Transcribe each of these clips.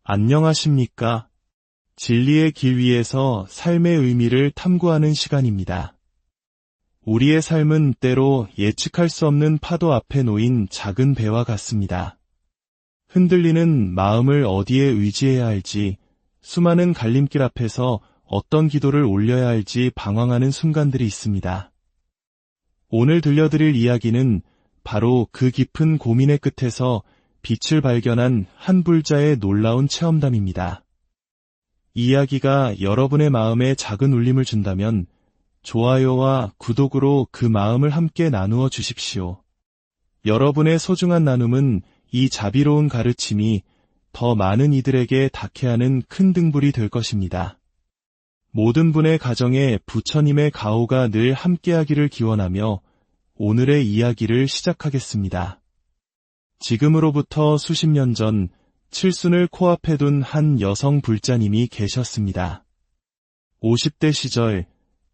안녕하십니까? 진리의 길 위에서 삶의 의미를 탐구하는 시간입니다. 우리의 삶은 때로 예측할 수 없는 파도 앞에 놓인 작은 배와 같습니다. 흔들리는 마음을 어디에 의지해야 할지, 수많은 갈림길 앞에서 어떤 기도를 올려야 할지 방황하는 순간들이 있습니다. 오늘 들려드릴 이야기는 바로 그 깊은 고민의 끝에서 빛을 발견한 한 불자의 놀라운 체험담입니다. 이 이야기가 여러분의 마음에 작은 울림을 준다면 좋아요와 구독으로 그 마음을 함께 나누어 주십시오. 여러분의 소중한 나눔은 이 자비로운 가르침이 더 많은 이들에게 닿게 하는 큰 등불이 될 것입니다. 모든 분의 가정에 부처님의 가호가 늘 함께하기를 기원하며 오늘의 이야기를 시작하겠습니다. 지금으로부터 수십 년 전 칠순을 코앞에 둔 한 여성 불자님이 계셨습니다. 50대 시절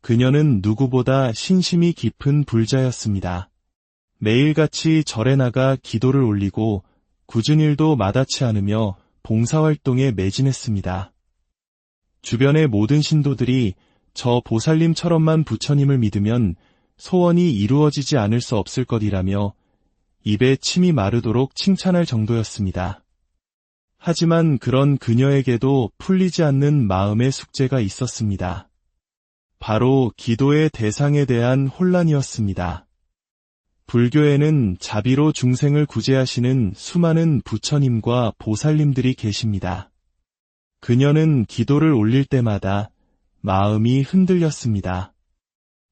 그녀는 누구보다 신심이 깊은 불자였습니다. 매일같이 절에 나가 기도를 올리고 굳은 일도 마다치 않으며 봉사활동에 매진했습니다. 주변의 모든 신도들이 저 보살님처럼만 부처님을 믿으면 소원이 이루어지지 않을 수 없을 것이라며 입에 침이 마르도록 칭찬할 정도였습니다. 하지만 그런 그녀에게도 풀리지 않는 마음의 숙제가 있었습니다. 바로 기도의 대상에 대한 혼란이었습니다. 불교에는 자비로 중생을 구제하시는 수많은 부처님과 보살님들이 계십니다. 그녀는 기도를 올릴 때마다 마음이 흔들렸습니다.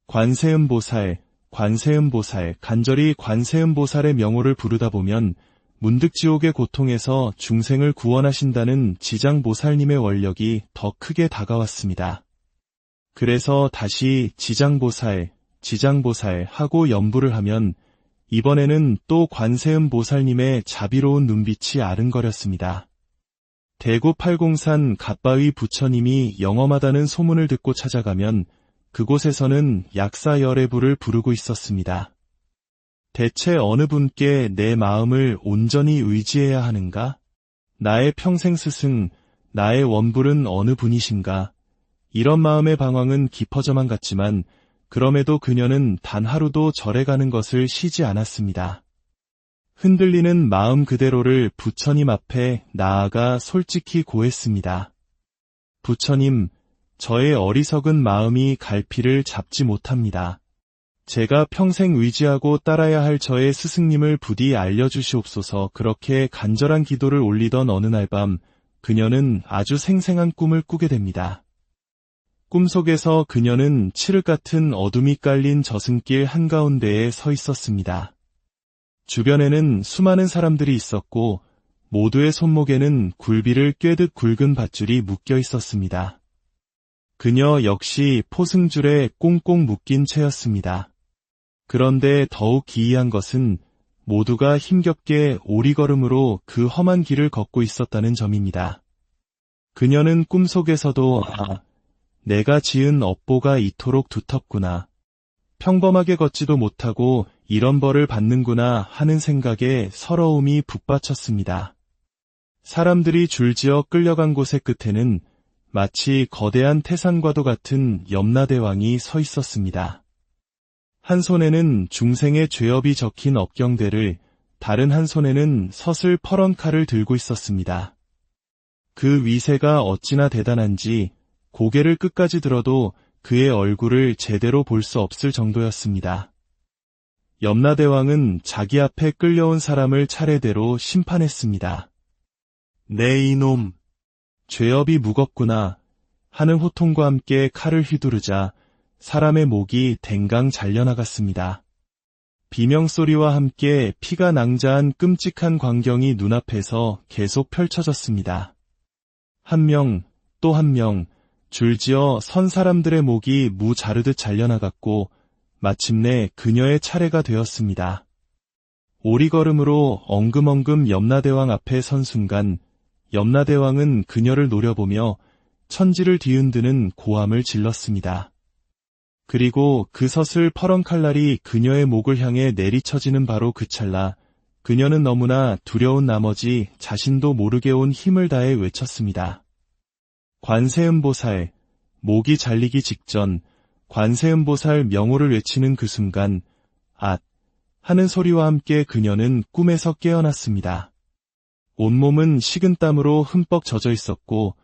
관세음보살, 관세음보살, 간절히 관세음보살의 명호를 부르다 보면 문득 지옥의 고통에서 중생을 구원하신다는 지장보살님의 원력이 더 크게 다가왔습니다. 그래서 다시 지장보살, 지장보살 하고 염불을 하면 이번에는 또 관세음보살님의 자비로운 눈빛이 아른거렸습니다. 대구 팔공산 갓바위 부처님이 영험하다는 소문을 듣고 찾아가면 그곳에서는 약사열애부를 부르고 있었습니다. 대체 어느 분께 내 마음을 온전히 의지해야 하는가? 나의 평생 스승, 나의 원불은 어느 분이신가? 이런 마음의 방황은 깊어져만 갔지만 그럼에도 그녀는 단 하루도 절에 가는 것을 쉬지 않았습니다. 흔들리는 마음 그대로를 부처님 앞에 나아가 솔직히 고했습니다. 부처님, 저의 어리석은 마음이 갈피를 잡지 못합니다. 제가 평생 의지하고 따라야 할 저의 스승님을 부디 알려주시옵소서. 그렇게 간절한 기도를 올리던 어느 날 밤 그녀는 아주 생생한 꿈을 꾸게 됩니다. 꿈속에서 그녀는 칠흑 같은 어둠이 깔린 저승길 한가운데에 서 있었습니다. 주변에는 수많은 사람들이 있었고 모두의 손목에는 굴비를 꿰듯 굵은 밧줄이 묶여 있었습니다. 그녀 역시 포승줄에 꽁꽁 묶인 채였습니다. 그런데 더욱 기이한 것은 모두가 힘겹게 오리걸음으로 그 험한 길을 걷고 있었다는 점입니다. 그녀는 꿈속에서도 내가 지은 업보가 이토록 두텁구나. 평범하게 걷지도 못하고 이런 벌을 받는구나 하는 생각에 서러움이 북받쳤습니다. 사람들이 줄지어 끌려간 곳의 끝에는 마치 거대한 태산과도 같은 염라대왕이 서 있었습니다. 한 손에는 중생의 죄업이 적힌 업경대를, 다른 한 손에는 서슬 퍼런 칼을 들고 있었습니다. 그 위세가 어찌나 대단한지 고개를 끝까지 들어도 그의 얼굴을 제대로 볼 수 없을 정도였습니다. 염라대왕은 자기 앞에 끌려온 사람을 차례대로 심판했습니다. 내 이놈! 죄업이 무겁구나 하는 호통과 함께 칼을 휘두르자 사람의 목이 댕강 잘려나갔습니다. 비명소리와 함께 피가 낭자한 끔찍한 광경이 눈앞에서 계속 펼쳐졌습니다. 한 명, 또 한 명, 줄지어 선 사람들의 목이 무 자르듯 잘려나갔고 마침내 그녀의 차례가 되었습니다. 오리걸음으로 엉금엉금 염라대왕 앞에 선 순간 염라대왕은 그녀를 노려보며 천지를 뒤흔드는 고함을 질렀습니다. 그리고 그 서슬 퍼런 칼날이 그녀의 목을 향해 내리쳐지는 바로 그 찰나 그녀는 너무나 두려운 나머지 자신도 모르게 온 힘을 다해 외쳤습니다. 관세음보살, 목이 잘리기 직전 관세음보살 명호를 외치는 그 순간 앗! 하는 소리와 함께 그녀는 꿈에서 깨어났습니다. 온몸은 식은땀으로 흠뻑 젖어 있었고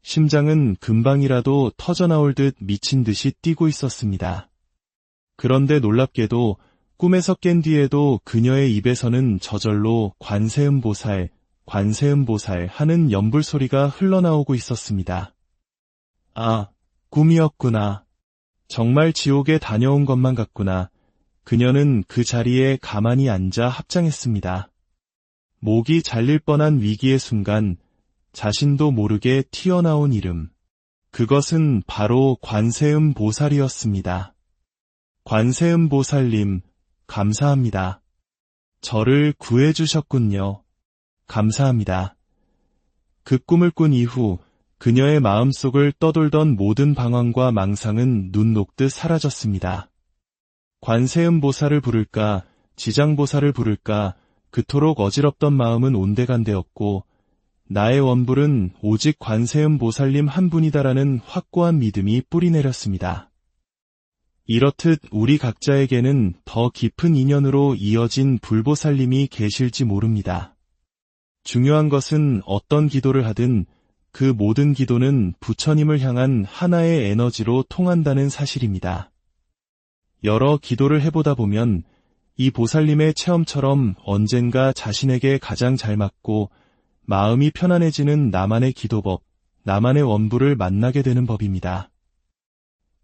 심장은 금방이라도 터져나올 듯 미친 듯이 뛰고 있었습니다. 그런데 놀랍게도 꿈에서 깬 뒤에도 그녀의 입에서는 저절로 관세음보살, 관세음보살 하는 연불 소리가 흘러나오고 있었습니다. 아, 꿈이었구나. 정말 지옥에 다녀온 것만 같구나. 그녀는 그 자리에 가만히 앉아 합장했습니다. 목이 잘릴 뻔한 위기의 순간 자신도 모르게 튀어나온 이름. 그것은 바로 관세음보살이었습니다. 관세음보살님, 감사합니다. 저를 구해주셨군요. 감사합니다. 그 꿈을 꾼 이후 그녀의 마음속을 떠돌던 모든 방황과 망상은 눈 녹듯 사라졌습니다. 관세음보살을 부를까, 지장보살을 부를까, 그토록 어지럽던 마음은 온데간데였고 나의 원불은 오직 관세음보살님 한 분이다라는 확고한 믿음이 뿌리내렸습니다. 이렇듯 우리 각자에게는 더 깊은 인연으로 이어진 불보살님이 계실지 모릅니다. 중요한 것은 어떤 기도를 하든 그 모든 기도는 부처님을 향한 하나의 에너지로 통한다는 사실입니다. 여러 기도를 해보다 보면 이 보살님의 체험처럼 언젠가 자신에게 가장 잘 맞고 마음이 편안해지는 나만의 기도법, 나만의 원불을 만나게 되는 법입니다.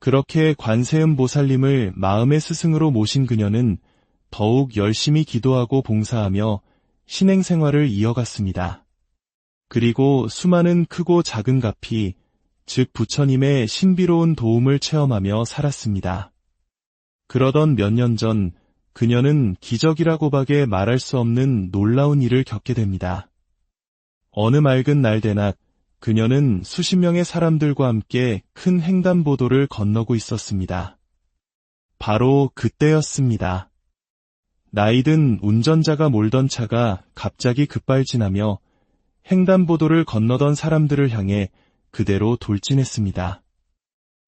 그렇게 관세음보살님을 마음의 스승으로 모신 그녀는 더욱 열심히 기도하고 봉사하며 신행생활을 이어갔습니다. 그리고 수많은 크고 작은 가피, 즉 부처님의 신비로운 도움을 체험하며 살았습니다. 그러던 몇 년 전 그녀는 기적이라고밖에 말할 수 없는 놀라운 일을 겪게 됩니다. 어느 맑은 날 대낮 그녀는 수십 명의 사람들과 함께 큰 횡단보도를 건너고 있었습니다. 바로 그때였습니다. 나이든 운전자가 몰던 차가 갑자기 급발진하며 횡단보도를 건너던 사람들을 향해 그대로 돌진했습니다.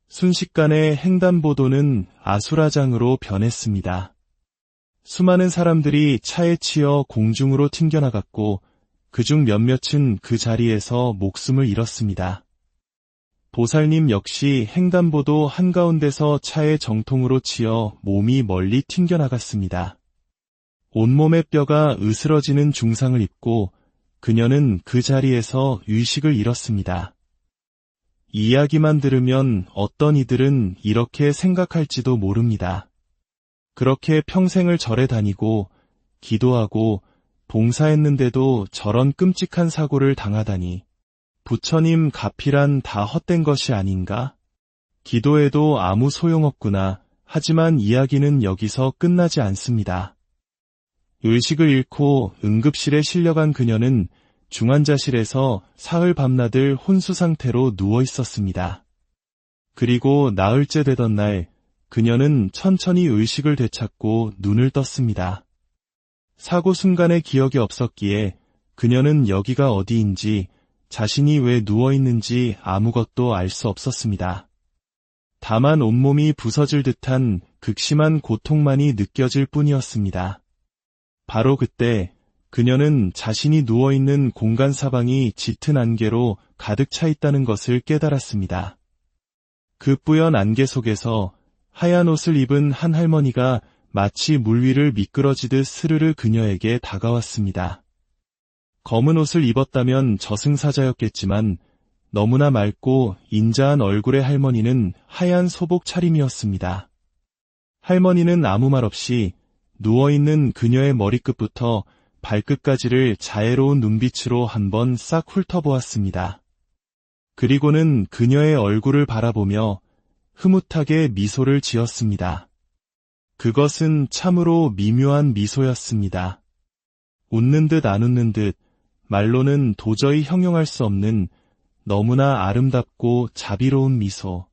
순식간에 횡단보도는 아수라장으로 변했습니다. 수많은 사람들이 차에 치여 공중으로 튕겨나갔고 그중 몇몇은 그 자리에서 목숨을 잃었습니다. 보살님 역시 횡단보도 한가운데서 차의 정통으로 치여 몸이 멀리 튕겨나갔습니다. 온몸의 뼈가 으스러지는 중상을 입고 그녀는 그 자리에서 의식을 잃었습니다. 이야기만 들으면 어떤 이들은 이렇게 생각할지도 모릅니다. 그렇게 평생을 절에 다니고 기도하고 봉사했는데도 저런 끔찍한 사고를 당하다니 부처님 가피란 다 헛된 것이 아닌가? 기도해도 아무 소용없구나. 하지만 이야기는 여기서 끝나지 않습니다. 의식을 잃고 응급실에 실려간 그녀는 중환자실에서 사흘 밤낮을 혼수 상태로 누워 있었습니다. 그리고 나흘째 되던 날 그녀는 천천히 의식을 되찾고 눈을 떴습니다. 사고 순간의 기억이 없었기에 그녀는 여기가 어디인지 자신이 왜 누워있는지 아무것도 알 수 없었습니다. 다만 온몸이 부서질 듯한 극심한 고통만이 느껴질 뿐이었습니다. 바로 그때 그녀는 자신이 누워있는 공간 사방이 짙은 안개로 가득 차 있다는 것을 깨달았습니다. 그 뿌연 안개 속에서 하얀 옷을 입은 한 할머니가 마치 물 위를 미끄러지듯 스르르 그녀에게 다가왔습니다. 검은 옷을 입었다면 저승사자였겠지만 너무나 맑고 인자한 얼굴의 할머니는 하얀 소복 차림이었습니다. 할머니는 아무 말 없이 누워있는 그녀의 머리끝부터 발끝까지를 자애로운 눈빛으로 한번 싹 훑어보았습니다. 그리고는 그녀의 얼굴을 바라보며 흐뭇하게 미소를 지었습니다. 그것은 참으로 미묘한 미소였습니다. 웃는 듯 안 웃는 듯 말로는 도저히 형용할 수 없는 너무나 아름답고 자비로운 미소.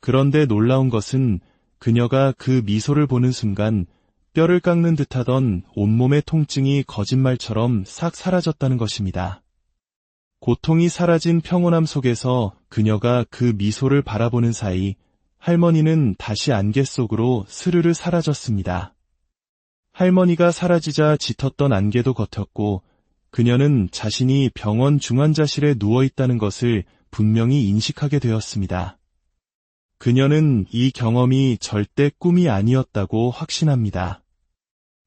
그런데 놀라운 것은 그녀가 그 미소를 보는 순간 뼈를 깎는 듯하던 온몸의 통증이 거짓말처럼 싹 사라졌다는 것입니다. 고통이 사라진 평온함 속에서 그녀가 그 미소를 바라보는 사이 할머니는 다시 안개 속으로 스르르 사라졌습니다. 할머니가 사라지자 짙었던 안개도 걷혔고 그녀는 자신이 병원 중환자실에 누워있다는 것을 분명히 인식하게 되었습니다. 그녀는 이 경험이 절대 꿈이 아니었다고 확신합니다.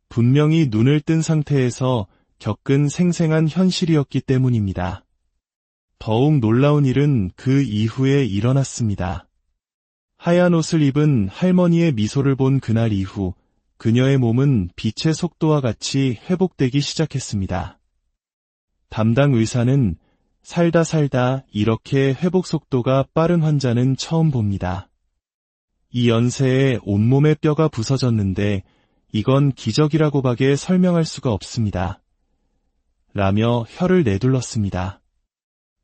분명히 눈을 뜬 상태에서 겪은 생생한 현실이었기 때문입니다. 더욱 놀라운 일은 그 이후에 일어났습니다. 하얀 옷을 입은 할머니의 미소를 본 그날 이후 그녀의 몸은 빛의 속도와 같이 회복되기 시작했습니다. 담당 의사는 살다 이렇게 회복 속도가 빠른 환자는 처음 봅니다. 이 연세에 온몸의 뼈가 부서졌는데 이건 기적이라고밖에 설명할 수가 없습니다. 라며 혀를 내둘렀습니다.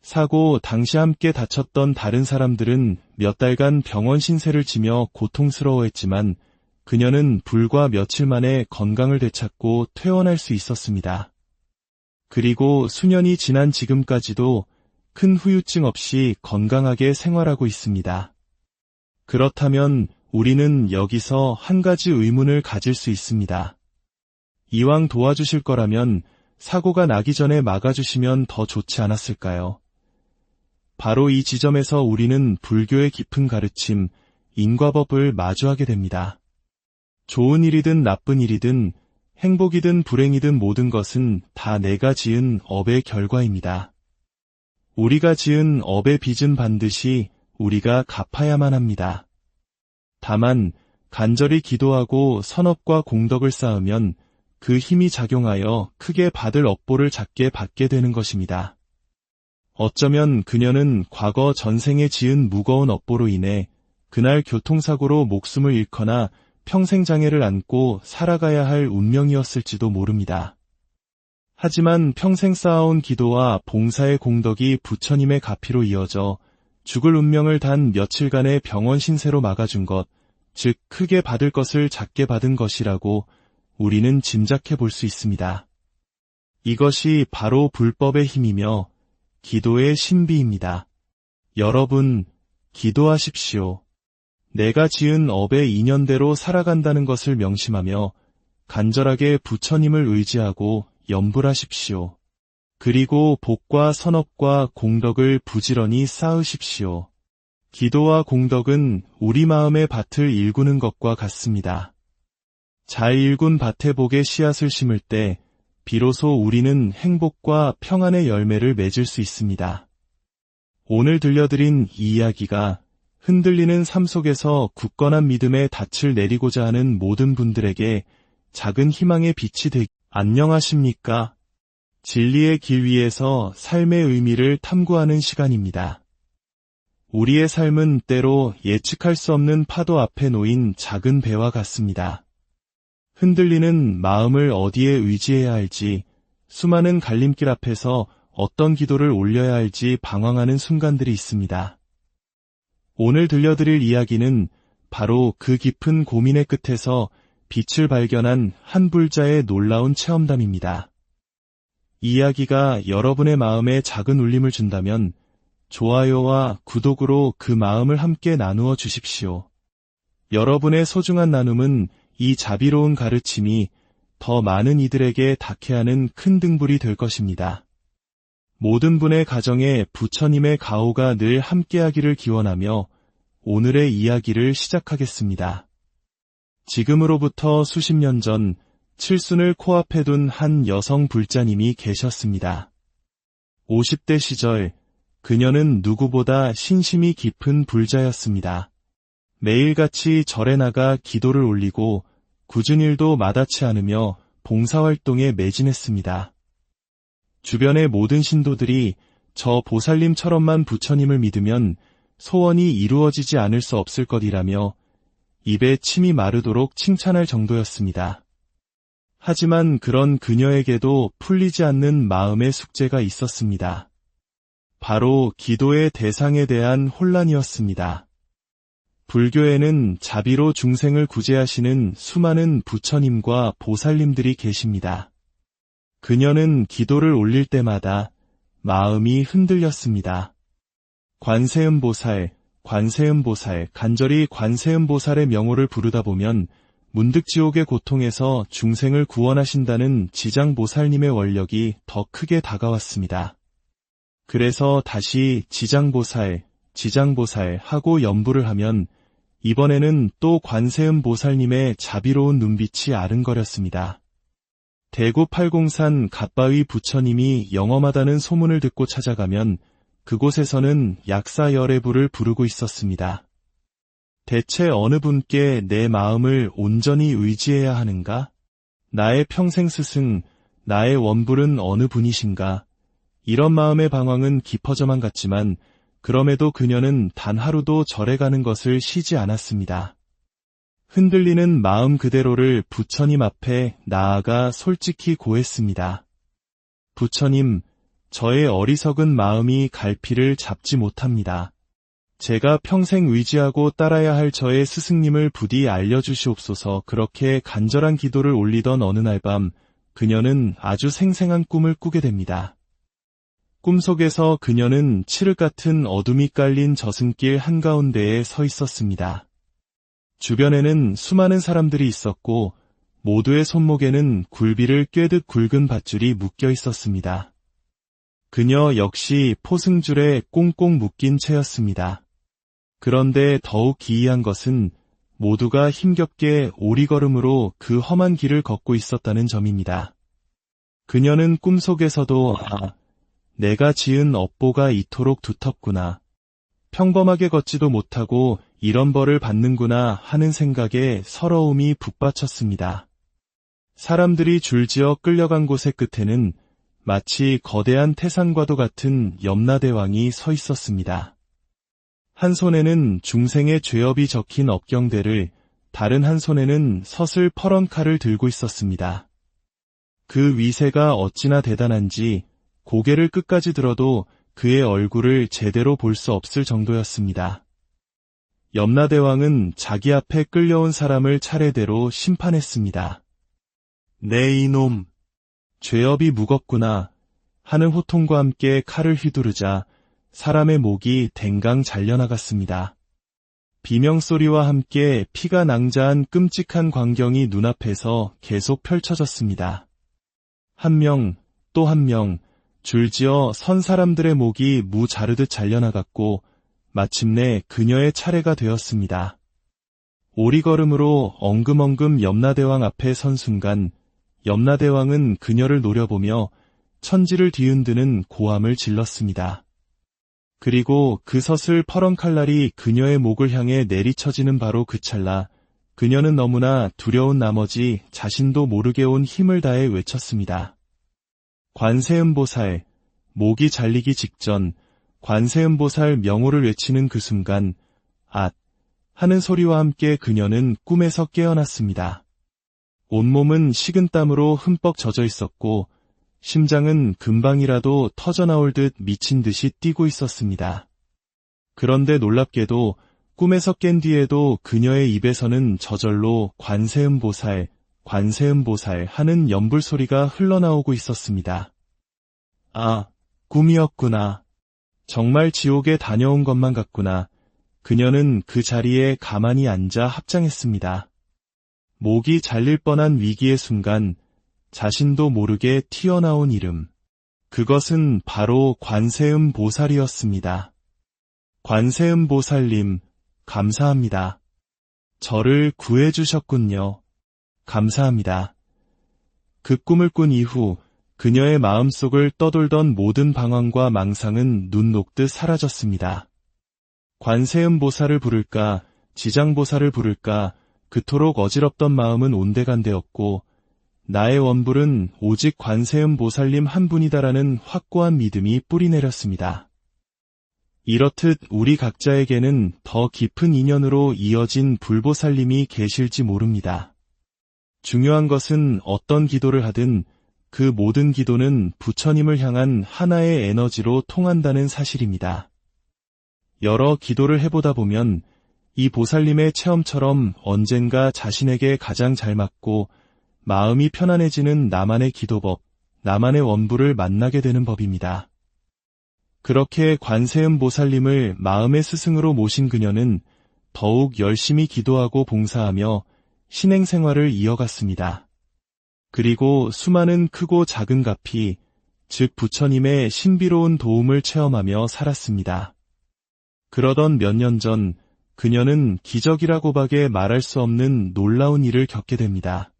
사고 당시 함께 다쳤던 다른 사람들은 몇 달간 병원 신세를 지며 고통스러워했지만 그녀는 불과 며칠 만에 건강을 되찾고 퇴원할 수 있었습니다. 그리고 수년이 지난 지금까지도 큰 후유증 없이 건강하게 생활하고 있습니다. 그렇다면 우리는 여기서 한 가지 의문을 가질 수 있습니다. 이왕 도와주실 거라면 사고가 나기 전에 막아주시면 더 좋지 않았을까요? 바로 이 지점에서 우리는 불교의 깊은 가르침, 인과법을 마주하게 됩니다. 좋은 일이든 나쁜 일이든 행복이든 불행이든 모든 것은 다 내가 지은 업의 결과입니다. 우리가 지은 업의 빚은 반드시 우리가 갚아야만 합니다. 다만 간절히 기도하고 선업과 공덕을 쌓으면 그 힘이 작용하여 크게 받을 업보를 작게 받게 되는 것입니다. 어쩌면 그녀는 과거 전생에 지은 무거운 업보로 인해 그날 교통사고로 목숨을 잃거나 평생 장애를 안고 살아가야 할 운명이었을지도 모릅니다. 하지만 평생 쌓아온 기도와 봉사의 공덕이 부처님의 가피로 이어져 죽을 운명을 단 며칠간의 병원 신세로 막아준 것, 즉 크게 받을 것을 작게 받은 것이라고 우리는 짐작해 볼 수 있습니다. 이것이 바로 불법의 힘이며 기도의 신비입니다. 여러분, 기도하십시오. 내가 지은 업의 인연대로 살아간다는 것을 명심하며 간절하게 부처님을 의지하고 염불하십시오. 그리고 복과 선업과 공덕을 부지런히 쌓으십시오. 기도와 공덕은 우리 마음의 밭을 일구는 것과 같습니다. 잘 일군 밭에 복의 씨앗을 심을 때 비로소 우리는 행복과 평안의 열매를 맺을 수 있습니다. 오늘 들려드린 이 이야기가 흔들리는 삶 속에서 굳건한 믿음의 닻을 내리고자 하는 모든 분들에게 작은 희망의 빛이 되기. 안녕하십니까? 진리의 길 위에서 삶의 의미를 탐구하는 시간입니다. 우리의 삶은 때로 예측할 수 없는 파도 앞에 놓인 작은 배와 같습니다. 흔들리는 마음을 어디에 의지해야 할지, 수많은 갈림길 앞에서 어떤 기도를 올려야 할지 방황하는 순간들이 있습니다. 오늘 들려드릴 이야기는 바로 그 깊은 고민의 끝에서 빛을 발견한 한 불자의 놀라운 체험담입니다. 이 이야기가 여러분의 마음에 작은 울림을 준다면 좋아요와 구독으로 그 마음을 함께 나누어 주십시오. 여러분의 소중한 나눔은 이 자비로운 가르침이 더 많은 이들에게 닿게 하는 큰 등불이 될 것입니다. 모든 분의 가정에 부처님의 가호가 늘 함께하기를 기원하며 오늘의 이야기를 시작하겠습니다. 지금으로부터 수십 년 전 칠순을 코앞에 둔 한 여성 불자님이 계셨습니다. 50대 시절 그녀는 누구보다 신심이 깊은 불자였습니다. 매일같이 절에 나가 기도를 올리고 굳은 일도 마다치 않으며 봉사활동에 매진했습니다. 주변의 모든 신도들이 저 보살님처럼만 부처님을 믿으면 소원이 이루어지지 않을 수 없을 것이라며 입에 침이 마르도록 칭찬할 정도였습니다. 하지만 그런 그녀에게도 풀리지 않는 마음의 숙제가 있었습니다. 바로 기도의 대상에 대한 혼란이었습니다. 불교에는 자비로 중생을 구제하시는 수많은 부처님과 보살님들이 계십니다. 그녀는 기도를 올릴 때마다 마음이 흔들렸습니다. 관세음보살, 관세음보살, 간절히 관세음보살의 명호를 부르다 보면 문득 지옥의 고통에서 중생을 구원하신다는 지장보살님의 원력이 더 크게 다가왔습니다. 그래서 다시 지장보살, 지장보살 하고 염불을 하면 이번에는 또 관세음보살님의 자비로운 눈빛이 아른거렸습니다. 대구 팔공산 갓바위 부처님이 영험하다는 소문을 듣고 찾아가면 그곳에서는 약사열애부를 부르고 있었습니다. 대체 어느 분께 내 마음을 온전히 의지해야 하는가? 나의 평생 스승, 나의 원불은 어느 분이신가? 이런 마음의 방황은 깊어져만 갔지만 그럼에도 그녀는 단 하루도 절에 가는 것을 쉬지 않았습니다. 흔들리는 마음 그대로를 부처님 앞에 나아가 솔직히 고했습니다. 부처님, 저의 어리석은 마음이 갈피를 잡지 못합니다. 제가 평생 의지하고 따라야 할 저의 스승님을 부디 알려주시옵소서. 그렇게 간절한 기도를 올리던 어느 날 밤 그녀는 아주 생생한 꿈을 꾸게 됩니다. 꿈속에서 그녀는 칠흑 같은 어둠이 깔린 저승길 한가운데에 서 있었습니다. 주변에는 수많은 사람들이 있었고 모두의 손목에는 굴비를 꿰듯 굵은 밧줄이 묶여 있었습니다. 그녀 역시 포승줄에 꽁꽁 묶인 채였습니다. 그런데 더욱 기이한 것은 모두가 힘겹게 오리걸음으로 그 험한 길을 걷고 있었다는 점입니다. 그녀는 꿈속에서도 내가 지은 업보가 이토록 두텁구나. 평범하게 걷지도 못하고 이런 벌을 받는구나 하는 생각에 서러움이 북받쳤습니다. 사람들이 줄지어 끌려간 곳의 끝에는 마치 거대한 태산과도 같은 염라대왕이 서 있었습니다. 한 손에는 중생의 죄업이 적힌 업경대를, 다른 한 손에는 서슬 퍼런 칼을 들고 있었습니다. 그 위세가 어찌나 대단한지 고개를 끝까지 들어도 그의 얼굴을 제대로 볼 수 없을 정도였습니다. 염라대왕은 자기 앞에 끌려온 사람을 차례대로 심판했습니다. 네 이놈, 죄업이 무겁구나 하는 호통과 함께 칼을 휘두르자 사람의 목이 댕강 잘려나갔습니다. 비명소리와 함께 피가 낭자한 끔찍한 광경이 눈앞에서 계속 펼쳐졌습니다. 한 명, 또 한 명, 줄지어 선 사람들의 목이 무 자르듯 잘려나갔고 마침내 그녀의 차례가 되었습니다. 오리걸음으로 엉금엉금 염라대왕 앞에 선 순간 염라대왕은 그녀를 노려보며 천지를 뒤흔드는 고함을 질렀습니다. 그리고 그 서슬 퍼런 칼날이 그녀의 목을 향해 내리쳐지는 바로 그 찰나 그녀는 너무나 두려운 나머지 자신도 모르게 온 힘을 다해 외쳤습니다. 관세음보살, 목이 잘리기 직전 관세음보살 명호를 외치는 그 순간 앗 하는 소리와 함께 그녀는 꿈에서 깨어났습니다. 온몸은 식은땀으로 흠뻑 젖어 있었고 심장은 금방이라도 터져나올 듯 미친 듯이 뛰고 있었습니다. 그런데 놀랍게도 꿈에서 깬 뒤에도 그녀의 입에서는 저절로 관세음보살, 관세음보살 하는 연불소리가 흘러나오고 있었습니다. 아, 꿈이었구나. 정말 지옥에 다녀온 것만 같구나. 그녀는 그 자리에 가만히 앉아 합장했습니다. 목이 잘릴 뻔한 위기의 순간 자신도 모르게 튀어나온 이름. 그것은 바로 관세음보살이었습니다. 관세음보살님, 감사합니다. 저를 구해주셨군요. 감사합니다. 그 꿈을 꾼 이후 그녀의 마음속을 떠돌던 모든 방황과 망상은 눈 녹듯 사라졌습니다. 관세음보살을 부를까, 지장보살을 부를까, 그토록 어지럽던 마음은 온데간데였고 나의 원불은 오직 관세음보살님 한 분이다라는 확고한 믿음이 뿌리내렸습니다. 이렇듯 우리 각자에게는 더 깊은 인연으로 이어진 불보살님이 계실지 모릅니다. 중요한 것은 어떤 기도를 하든 그 모든 기도는 부처님을 향한 하나의 에너지로 통한다는 사실입니다. 여러 기도를 해보다 보면 이 보살님의 체험처럼 언젠가 자신에게 가장 잘 맞고 마음이 편안해지는 나만의 기도법, 나만의 원부를 만나게 되는 법입니다. 그렇게 관세음 보살님을 마음의 스승으로 모신 그녀는 더욱 열심히 기도하고 봉사하며 신행 생활을 이어갔습니다. 그리고 수많은 크고 작은 가피, 즉 부처님의 신비로운 도움을 체험하며 살았습니다. 그러던 몇 년 전 그녀는 기적이라고밖에 말할 수 없는 놀라운 일을 겪게 됩니다.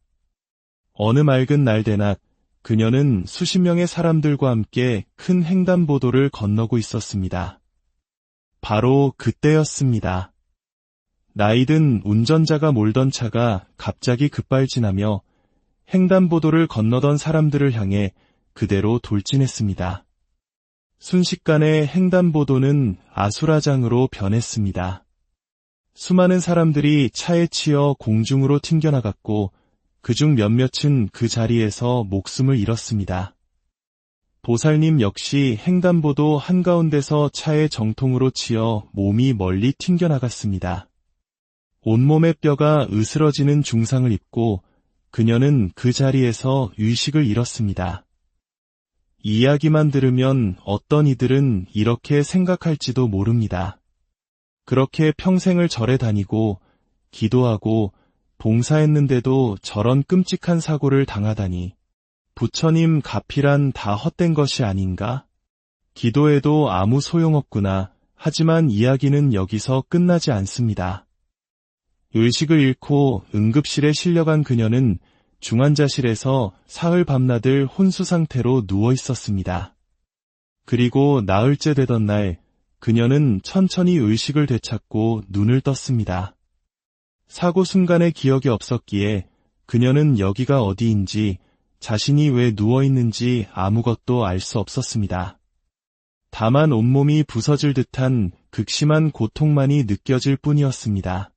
어느 맑은 날 대낮 그녀는 수십 명의 사람들과 함께 큰 횡단보도를 건너고 있었습니다. 바로 그때였습니다. 나이든 운전자가 몰던 차가 갑자기 급발진하며 횡단보도를 건너던 사람들을 향해 그대로 돌진했습니다. 순식간에 횡단보도는 아수라장으로 변했습니다. 수많은 사람들이 차에 치여 공중으로 튕겨나갔고 그중 몇몇은 그 자리에서 목숨을 잃었습니다. 보살님 역시 횡단보도 한가운데서 차의 정통으로 치여 몸이 멀리 튕겨나갔습니다. 온몸의 뼈가 으스러지는 중상을 입고 그녀는 그 자리에서 의식을 잃었습니다. 이야기만 들으면 어떤 이들은 이렇게 생각할지도 모릅니다. 그렇게 평생을 절에 다니고 기도하고 봉사했는데도 저런 끔찍한 사고를 당하다니 부처님 가피란 다 헛된 것이 아닌가? 기도해도 아무 소용없구나. 하지만 이야기는 여기서 끝나지 않습니다. 의식을 잃고 응급실에 실려간 그녀는 중환자실에서 사흘 밤낮을 혼수 상태로 누워 있었습니다. 그리고 나흘째 되던 날 그녀는 천천히 의식을 되찾고 눈을 떴습니다. 사고 순간의 기억이 없었기에 그녀는 여기가 어디인지 자신이 왜 누워있는지 아무것도 알 수 없었습니다. 다만 온몸이 부서질 듯한 극심한 고통만이 느껴질 뿐이었습니다.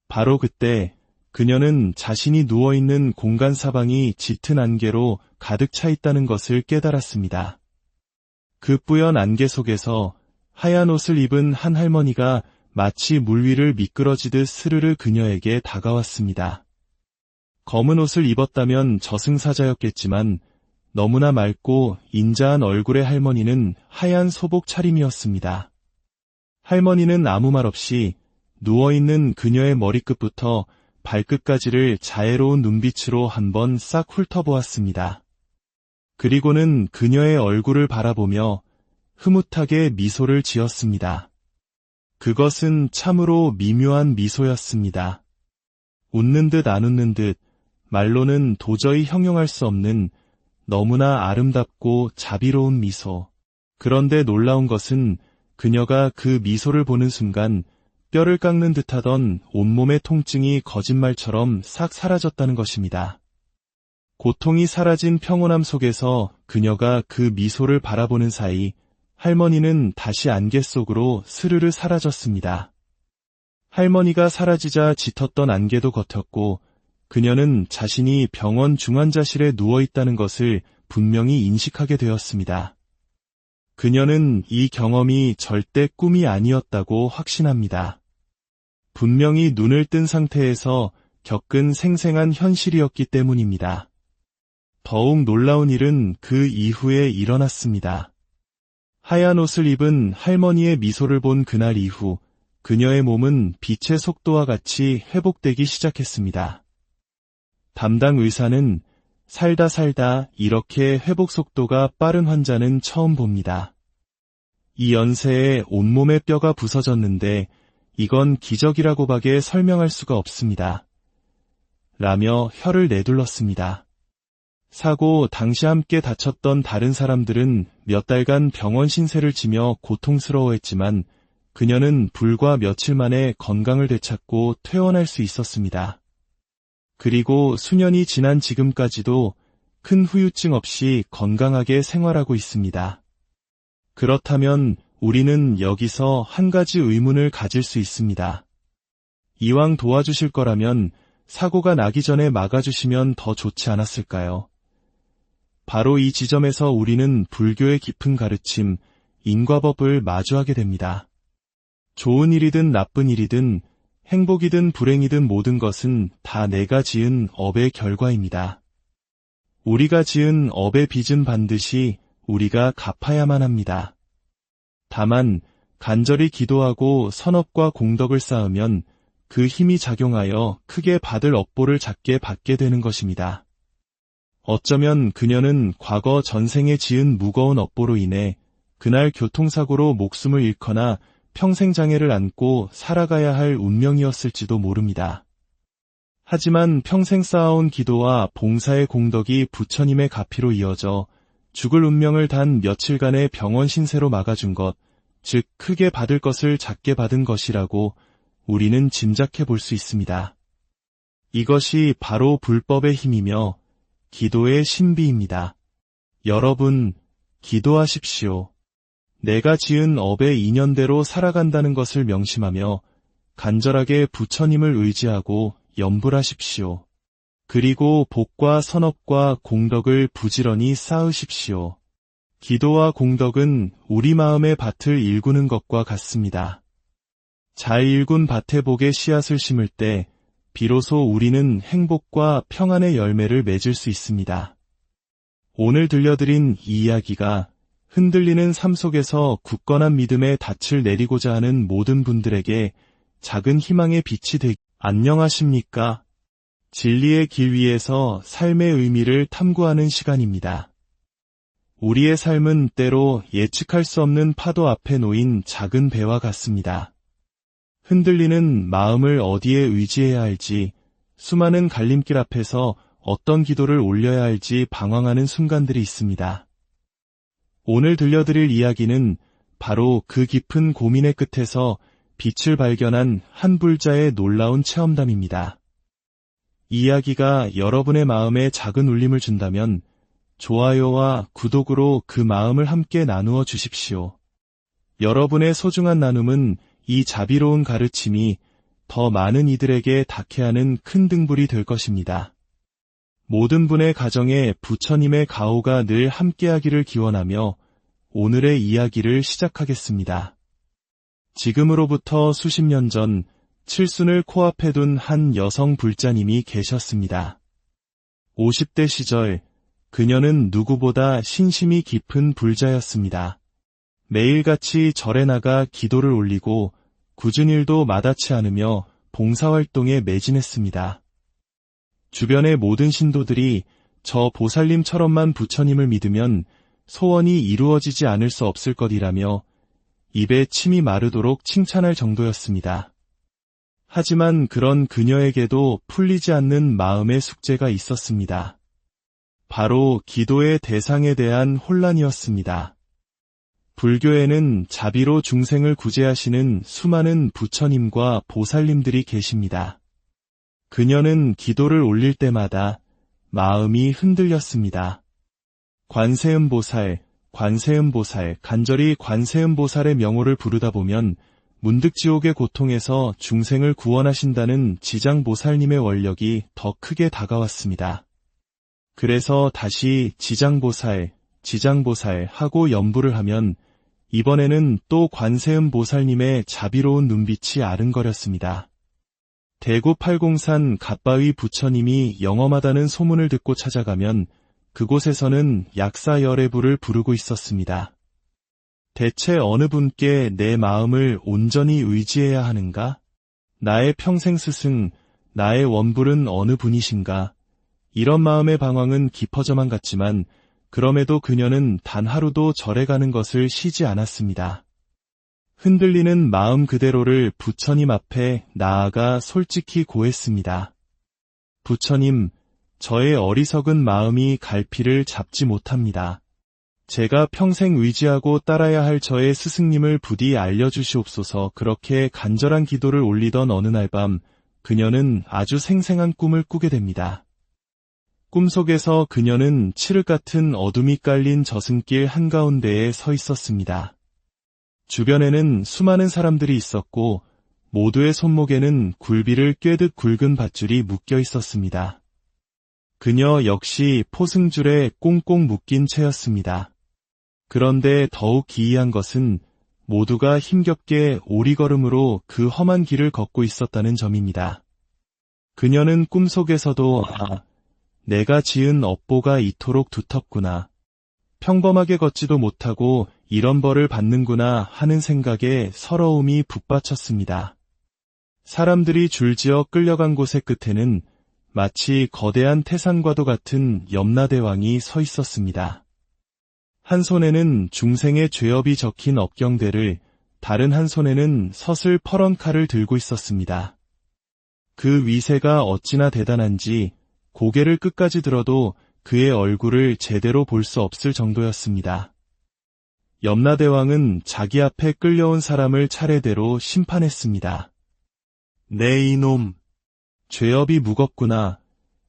바로 그때 그녀는 자신이 누워있는 공간 사방이 짙은 안개로 가득 차 있다는 것을 깨달았습니다. 그 뿌연 안개 속에서 하얀 옷을 입은 한 할머니가 마치 물 위를 미끄러지듯 스르르 그녀에게 다가왔습니다. 검은 옷을 입었다면 저승사자였겠지만 너무나 맑고 인자한 얼굴의 할머니는 하얀 소복 차림이었습니다. 할머니는 아무 말 없이 누워있는 그녀의 머리끝부터 발끝까지를 자애로운 눈빛으로 한번 싹 훑어보았습니다. 그리고는 그녀의 얼굴을 바라보며 흐뭇하게 미소를 지었습니다. 그것은 참으로 미묘한 미소였습니다. 웃는 듯 안 웃는 듯 말로는 도저히 형용할 수 없는 너무나 아름답고 자비로운 미소. 그런데 놀라운 것은 그녀가 그 미소를 보는 순간 뼈를 깎는 듯하던 온몸의 통증이 거짓말처럼 싹 사라졌다는 것입니다. 고통이 사라진 평온함 속에서 그녀가 그 미소를 바라보는 사이 할머니는 다시 안개 속으로 스르르 사라졌습니다. 할머니가 사라지자 짙었던 안개도 걷혔고 그녀는 자신이 병원 중환자실에 누워있다는 것을 분명히 인식하게 되었습니다. 그녀는 이 경험이 절대 꿈이 아니었다고 확신합니다. 분명히 눈을 뜬 상태에서 겪은 생생한 현실이었기 때문입니다. 더욱 놀라운 일은 그 이후에 일어났습니다. 하얀 옷을 입은 할머니의 미소를 본 그날 이후 그녀의 몸은 빛의 속도와 같이 회복되기 시작했습니다. 담당 의사는 살다 이렇게 회복 속도가 빠른 환자는 처음 봅니다. 이 연세에 온몸의 뼈가 부서졌는데 이건 기적이라고밖에 설명할 수가 없습니다. 라며 혀를 내둘렀습니다. 사고 당시 함께 다쳤던 다른 사람들은 몇 달간 병원 신세를 지며 고통스러워했지만 그녀는 불과 며칠 만에 건강을 되찾고 퇴원할 수 있었습니다. 그리고 수년이 지난 지금까지도 큰 후유증 없이 건강하게 생활하고 있습니다. 그렇다면 우리는 여기서 한 가지 의문을 가질 수 있습니다. 이왕 도와주실 거라면 사고가 나기 전에 막아주시면 더 좋지 않았을까요? 바로 이 지점에서 우리는 불교의 깊은 가르침, 인과법을 마주하게 됩니다. 좋은 일이든 나쁜 일이든 행복이든 불행이든 모든 것은 다 내가 지은 업의 결과입니다. 우리가 지은 업의 빚은 반드시 우리가 갚아야만 합니다. 다만 간절히 기도하고 선업과 공덕을 쌓으면 그 힘이 작용하여 크게 받을 업보를 작게 받게 되는 것입니다. 어쩌면 그녀는 과거 전생에 지은 무거운 업보로 인해 그날 교통사고로 목숨을 잃거나 평생 장애를 안고 살아가야 할 운명이었을지도 모릅니다. 하지만 평생 쌓아온 기도와 봉사의 공덕이 부처님의 가피로 이어져 죽을 운명을 단 며칠간의 병원 신세로 막아준 것, 즉 크게 받을 것을 작게 받은 것이라고 우리는 짐작해 볼 수 있습니다. 이것이 바로 불법의 힘이며 기도의 신비입니다. 여러분, 기도하십시오. 내가 지은 업의 인연대로 살아간다는 것을 명심하며 간절하게 부처님을 의지하고 염불하십시오. 그리고 복과 선업과 공덕을 부지런히 쌓으십시오. 기도와 공덕은 우리 마음의 밭을 일구는 것과 같습니다. 잘 일군 밭에 복의 씨앗을 심을 때 비로소 우리는 행복과 평안의 열매를 맺을 수 있습니다. 오늘 들려드린 이 이야기가 흔들리는 삶 속에서 굳건한 믿음의 닻을 내리고자 하는 모든 분들에게 작은 희망의 빛이 되기. 안녕하십니까? 진리의 길 위에서 삶의 의미를 탐구하는 시간입니다. 우리의 삶은 때로 예측할 수 없는 파도 앞에 놓인 작은 배와 같습니다. 흔들리는 마음을 어디에 의지해야 할지, 수많은 갈림길 앞에서 어떤 기도를 올려야 할지 방황하는 순간들이 있습니다. 오늘 들려드릴 이야기는 바로 그 깊은 고민의 끝에서 빛을 발견한 한 불자의 놀라운 체험담입니다. 이 이야기가 여러분의 마음에 작은 울림을 준다면 좋아요와 구독으로 그 마음을 함께 나누어 주십시오. 여러분의 소중한 나눔은 이 자비로운 가르침이 더 많은 이들에게 닿게 하는 큰 등불이 될 것입니다. 모든 분의 가정에 부처님의 가호가 늘 함께하기를 기원하며 오늘의 이야기를 시작하겠습니다. 지금으로부터 수십 년 전 칠순을 코앞에 둔 한 여성 불자님이 계셨습니다. 50대 시절 그녀는 누구보다 신심이 깊은 불자였습니다. 매일같이 절에 나가 기도를 올리고 굳은 일도 마다치 않으며 봉사활동에 매진했습니다. 주변의 모든 신도들이 저 보살님처럼만 부처님을 믿으면 소원이 이루어지지 않을 수 없을 것이라며 입에 침이 마르도록 칭찬할 정도였습니다. 하지만 그런 그녀에게도 풀리지 않는 마음의 숙제가 있었습니다. 바로 기도의 대상에 대한 혼란이었습니다. 불교에는 자비로 중생을 구제하시는 수많은 부처님과 보살님들이 계십니다. 그녀는 기도를 올릴 때마다 마음이 흔들렸습니다. 관세음보살, 관세음보살, 간절히 관세음보살의 명호를 부르다 보면 문득 지옥의 고통에서 중생을 구원하신다는 지장보살님의 원력이 더 크게 다가왔습니다. 그래서 다시 지장보살, 지장보살 하고 염불을 하면 이번에는 또 관세음보살님의 자비로운 눈빛이 아른거렸습니다. 대구 팔공산 갓바위 부처님이 영험하다는 소문을 듣고 찾아가면 그곳에서는 약사열애부를 부르고 있었습니다. 대체 어느 분께 내 마음을 온전히 의지해야 하는가? 나의 평생 스승, 나의 원불은 어느 분이신가? 이런 마음의 방황은 깊어져만 갔지만 그럼에도 그녀는 단 하루도 절에 가는 것을 쉬지 않았습니다. 흔들리는 마음 그대로를 부처님 앞에 나아가 솔직히 고했습니다. 부처님, 저의 어리석은 마음이 갈피를 잡지 못합니다. 제가 평생 의지하고 따라야 할 저의 스승님을 부디 알려주시옵소서. 그렇게 간절한 기도를 올리던 어느 날 밤 그녀는 아주 생생한 꿈을 꾸게 됩니다. 꿈속에서 그녀는 칠흑 같은 어둠이 깔린 저승길 한가운데에 서 있었습니다. 주변에는 수많은 사람들이 있었고 모두의 손목에는 굴비를 꿰듯 굵은 밧줄이 묶여 있었습니다. 그녀 역시 포승줄에 꽁꽁 묶인 채였습니다. 그런데 더욱 기이한 것은 모두가 힘겹게 오리걸음으로 그 험한 길을 걷고 있었다는 점입니다. 그녀는 꿈속에서도 내가 지은 업보가 이토록 두텁구나. 평범하게 걷지도 못하고 이런 벌을 받는구나 하는 생각에 서러움이 북받쳤습니다. 사람들이 줄지어 끌려간 곳의 끝에는 마치 거대한 태산과도 같은 염라대왕이 서 있었습니다. 한 손에는 중생의 죄업이 적힌 업경대를, 다른 한 손에는 서슬 퍼런 칼을 들고 있었습니다. 그 위세가 어찌나 대단한지 고개를 끝까지 들어도 그의 얼굴을 제대로 볼 수 없을 정도였습니다. 염라대왕은 자기 앞에 끌려온 사람을 차례대로 심판했습니다. 네 이놈, 죄업이 무겁구나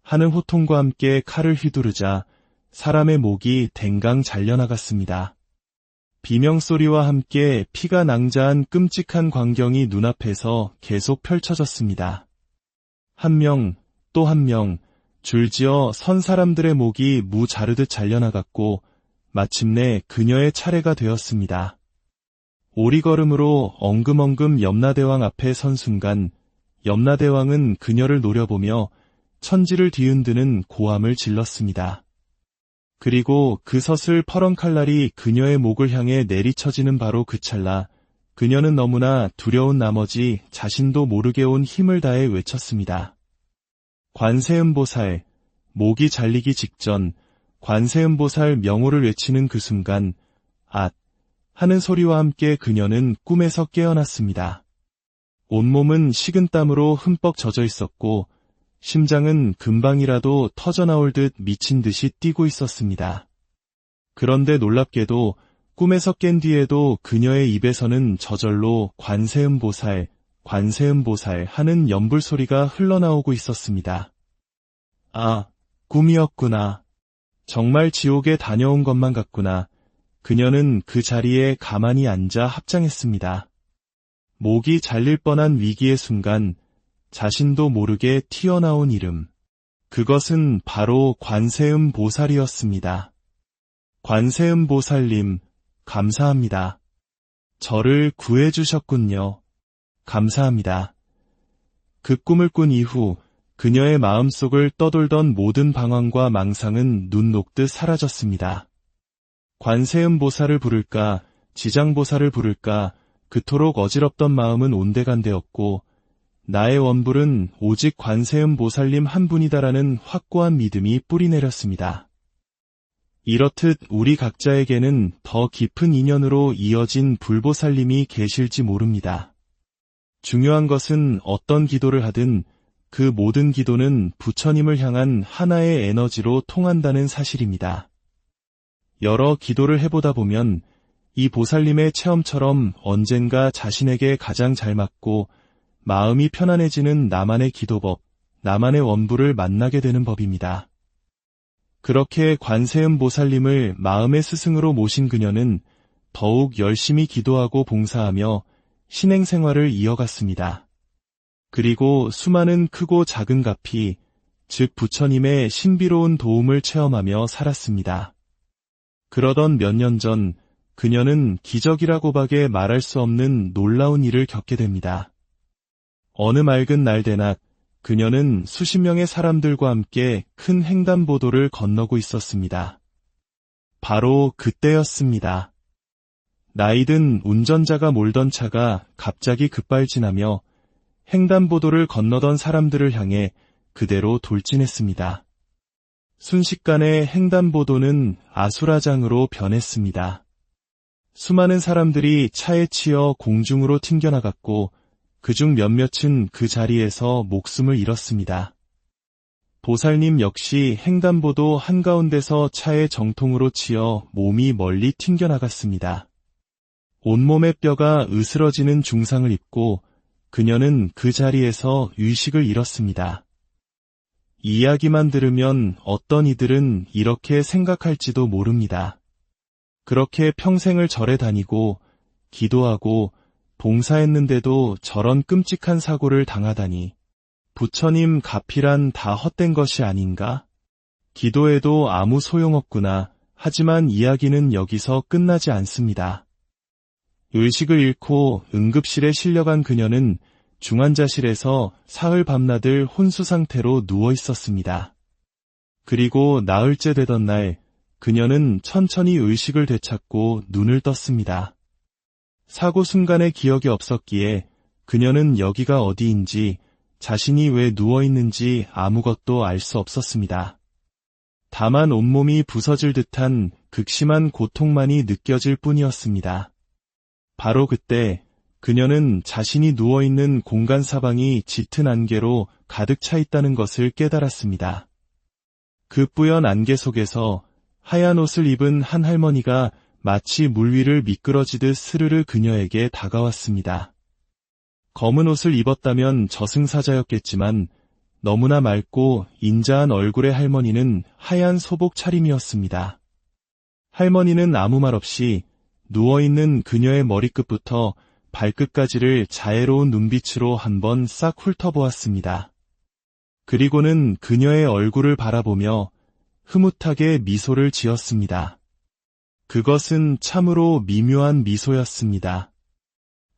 하는 호통과 함께 칼을 휘두르자 사람의 목이 댕강 잘려나갔습니다. 비명소리와 함께 피가 낭자한 끔찍한 광경이 눈앞에서 계속 펼쳐졌습니다. 한 명, 또 한 명, 줄지어 선 사람들의 목이 무 자르듯 잘려나갔고 마침내 그녀의 차례가 되었습니다. 오리걸음으로 엉금엉금 염라대왕 앞에 선 순간 염라대왕은 그녀를 노려보며 천지를 뒤흔드는 고함을 질렀습니다. 그리고 그 서슬 퍼런 칼날이 그녀의 목을 향해 내리쳐지는 바로 그 찰나 그녀는 너무나 두려운 나머지 자신도 모르게 온 힘을 다해 외쳤습니다. 관세음보살, 목이 잘리기 직전 관세음보살 명호를 외치는 그 순간 앗 하는 소리와 함께 그녀는 꿈에서 깨어났습니다. 온몸은 식은땀으로 흠뻑 젖어 있었고 심장은 금방이라도 터져나올 듯 미친 듯이 뛰고 있었습니다. 그런데 놀랍게도 꿈에서 깬 뒤에도 그녀의 입에서는 저절로 관세음보살, 관세음보살 하는 연불소리가 흘러나오고 있었습니다. 아, 꿈이었구나. 정말 지옥에 다녀온 것만 같구나. 그녀는 그 자리에 가만히 앉아 합장했습니다. 목이 잘릴 뻔한 위기의 순간 자신도 모르게 튀어나온 이름. 그것은 바로 관세음보살이었습니다. 관세음보살님, 감사합니다. 저를 구해주셨군요. 감사합니다. 그 꿈을 꾼 이후 그녀의 마음속을 떠돌던 모든 방황과 망상은 눈 녹듯 사라졌습니다. 관세음보살을 부를까, 지장보살을 부를까, 그토록 어지럽던 마음은 온데간데였고 나의 원불은 오직 관세음보살님 한 분이다라는 확고한 믿음이 뿌리내렸습니다. 이렇듯 우리 각자에게는 더 깊은 인연으로 이어진 불보살님이 계실지 모릅니다. 중요한 것은 어떤 기도를 하든 그 모든 기도는 부처님을 향한 하나의 에너지로 통한다는 사실입니다. 여러 기도를 해보다 보면 이 보살님의 체험처럼 언젠가 자신에게 가장 잘 맞고 마음이 편안해지는 나만의 기도법, 나만의 원불을 만나게 되는 법입니다. 그렇게 관세음보살님을 마음의 스승으로 모신 그녀는 더욱 열심히 기도하고 봉사하며 신행생활을 이어갔습니다. 그리고 수많은 크고 작은 가피, 즉 부처님의 신비로운 도움을 체험하며 살았습니다. 그러던 몇 년 전 그녀는 기적이라고밖에 말할 수 없는 놀라운 일을 겪게 됩니다. 어느 맑은 날 대낮 그녀는 수십 명의 사람들과 함께 큰 횡단보도를 건너고 있었습니다. 바로 그때였습니다. 나이든 운전자가 몰던 차가 갑자기 급발진하며 횡단보도를 건너던 사람들을 향해 그대로 돌진했습니다. 순식간에 횡단보도는 아수라장으로 변했습니다. 수많은 사람들이 차에 치여 공중으로 튕겨나갔고 그중 몇몇은 그 자리에서 목숨을 잃었습니다. 보살님 역시 횡단보도 한가운데서 차의 정통으로 치여 몸이 멀리 튕겨나갔습니다. 온몸의 뼈가 으스러지는 중상을 입고 그녀는 그 자리에서 의식을 잃었습니다. 이야기만 들으면 어떤 이들은 이렇게 생각할지도 모릅니다. 그렇게 평생을 절에 다니고 기도하고 봉사했는데도 저런 끔찍한 사고를 당하다니 부처님 가피란 다 헛된 것이 아닌가? 기도해도 아무 소용없구나. 하지만 이야기는 여기서 끝나지 않습니다. 의식을 잃고 응급실에 실려간 그녀는 중환자실에서 사흘 밤낮을 혼수 상태로 누워 있었습니다. 그리고 나흘째 되던 날, 그녀는 천천히 의식을 되찾고 눈을 떴습니다. 사고 순간의 기억이 없었기에 그녀는 여기가 어디인지, 자신이 왜 누워있는지 아무것도 알 수 없었습니다. 다만 온몸이 부서질 듯한 극심한 고통만이 느껴질 뿐이었습니다. 바로 그때 그녀는 자신이 누워있는 공간 사방이 짙은 안개로 가득 차 있다는 것을 깨달았습니다. 그 뿌연 안개 속에서 하얀 옷을 입은 한 할머니가 마치 물 위를 미끄러지듯 스르르 그녀에게 다가왔습니다. 검은 옷을 입었다면 저승사자였겠지만 너무나 맑고 인자한 얼굴의 할머니는 하얀 소복 차림이었습니다. 할머니는 아무 말 없이 누워있는 그녀의 머리끝부터 발끝까지를 자애로운 눈빛으로 한번 싹 훑어보았습니다. 그리고는 그녀의 얼굴을 바라보며 흐뭇하게 미소를 지었습니다. 그것은 참으로 미묘한 미소였습니다.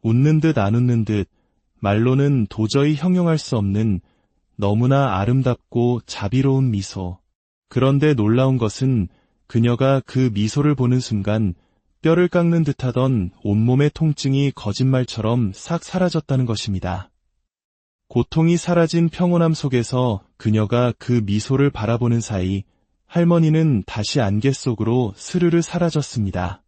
웃는 듯 안 웃는 듯, 말로는 도저히 형용할 수 없는 너무나 아름답고 자비로운 미소. 그런데 놀라운 것은 그녀가 그 미소를 보는 순간 뼈를 깎는 듯하던 온몸의 통증이 거짓말처럼 싹 사라졌다는 것입니다. 고통이 사라진 평온함 속에서 그녀가 그 미소를 바라보는 사이 할머니는 다시 안개 속으로 스르르 사라졌습니다.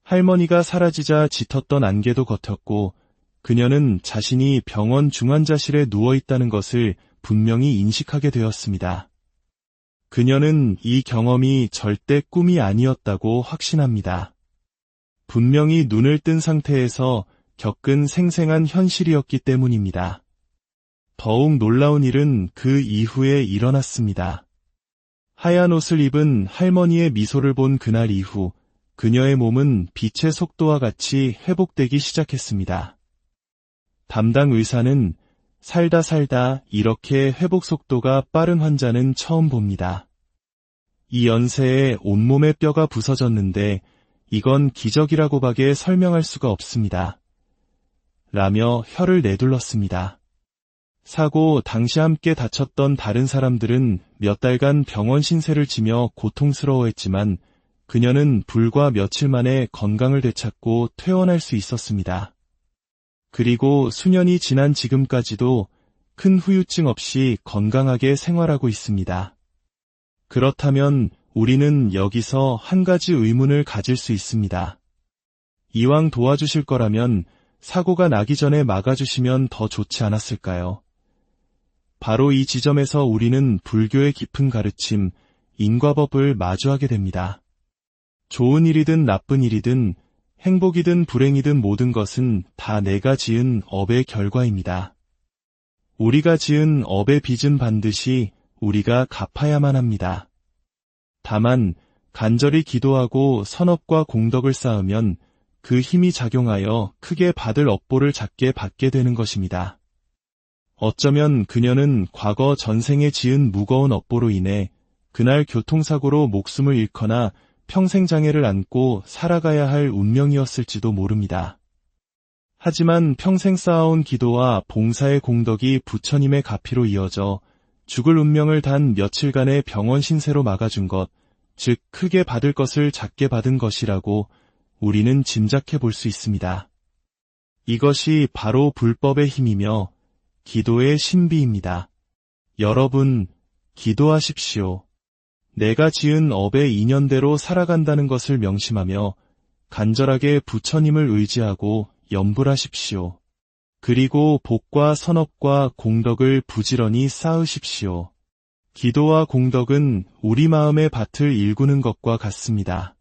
할머니가 사라지자 짙었던 안개도 걷혔고 그녀는 자신이 병원 중환자실에 누워있다는 것을 분명히 인식하게 되었습니다. 그녀는 이 경험이 절대 꿈이 아니었다고 확신합니다. 분명히 눈을 뜬 상태에서 겪은 생생한 현실이었기 때문입니다. 더욱 놀라운 일은 그 이후에 일어났습니다. 하얀 옷을 입은 할머니의 미소를 본 그날 이후 그녀의 몸은 빛의 속도와 같이 회복되기 시작했습니다. 담당 의사는 살다 이렇게 회복 속도가 빠른 환자는 처음 봅니다. 이 연세에 온몸의 뼈가 부서졌는데 이건 기적이라고밖에 설명할 수가 없습니다. 라며 혀를 내둘렀습니다. 사고 당시 함께 다쳤던 다른 사람들은 몇 달간 병원 신세를 지며 고통스러워했지만 그녀는 불과 며칠 만에 건강을 되찾고 퇴원할 수 있었습니다. 그리고 수년이 지난 지금까지도 큰 후유증 없이 건강하게 생활하고 있습니다. 그렇다면 우리는 여기서 한 가지 의문을 가질 수 있습니다. 이왕 도와주실 거라면 사고가 나기 전에 막아주시면 더 좋지 않았을까요? 바로 이 지점에서 우리는 불교의 깊은 가르침, 인과법을 마주하게 됩니다. 좋은 일이든 나쁜 일이든 행복이든 불행이든 모든 것은 다 내가 지은 업의 결과입니다. 우리가 지은 업의 빚은 반드시 우리가 갚아야만 합니다. 다만 간절히 기도하고 선업과 공덕을 쌓으면 그 힘이 작용하여 크게 받을 업보를 작게 받게 되는 것입니다. 어쩌면 그녀는 과거 전생에 지은 무거운 업보로 인해 그날 교통사고로 목숨을 잃거나 평생 장애를 안고 살아가야 할 운명이었을지도 모릅니다. 하지만 평생 쌓아온 기도와 봉사의 공덕이 부처님의 가피로 이어져 죽을 운명을 단 며칠간의 병원 신세로 막아준 것, 즉 크게 받을 것을 작게 받은 것이라고 우리는 짐작해 볼 수 있습니다. 이것이 바로 불법의 힘이며 기도의 신비입니다. 여러분, 기도하십시오. 내가 지은 업의 인연대로 살아간다는 것을 명심하며 간절하게 부처님을 의지하고 염불하십시오. 그리고 복과 선업과 공덕을 부지런히 쌓으십시오. 기도와 공덕은 우리 마음의 밭을 일구는 것과 같습니다.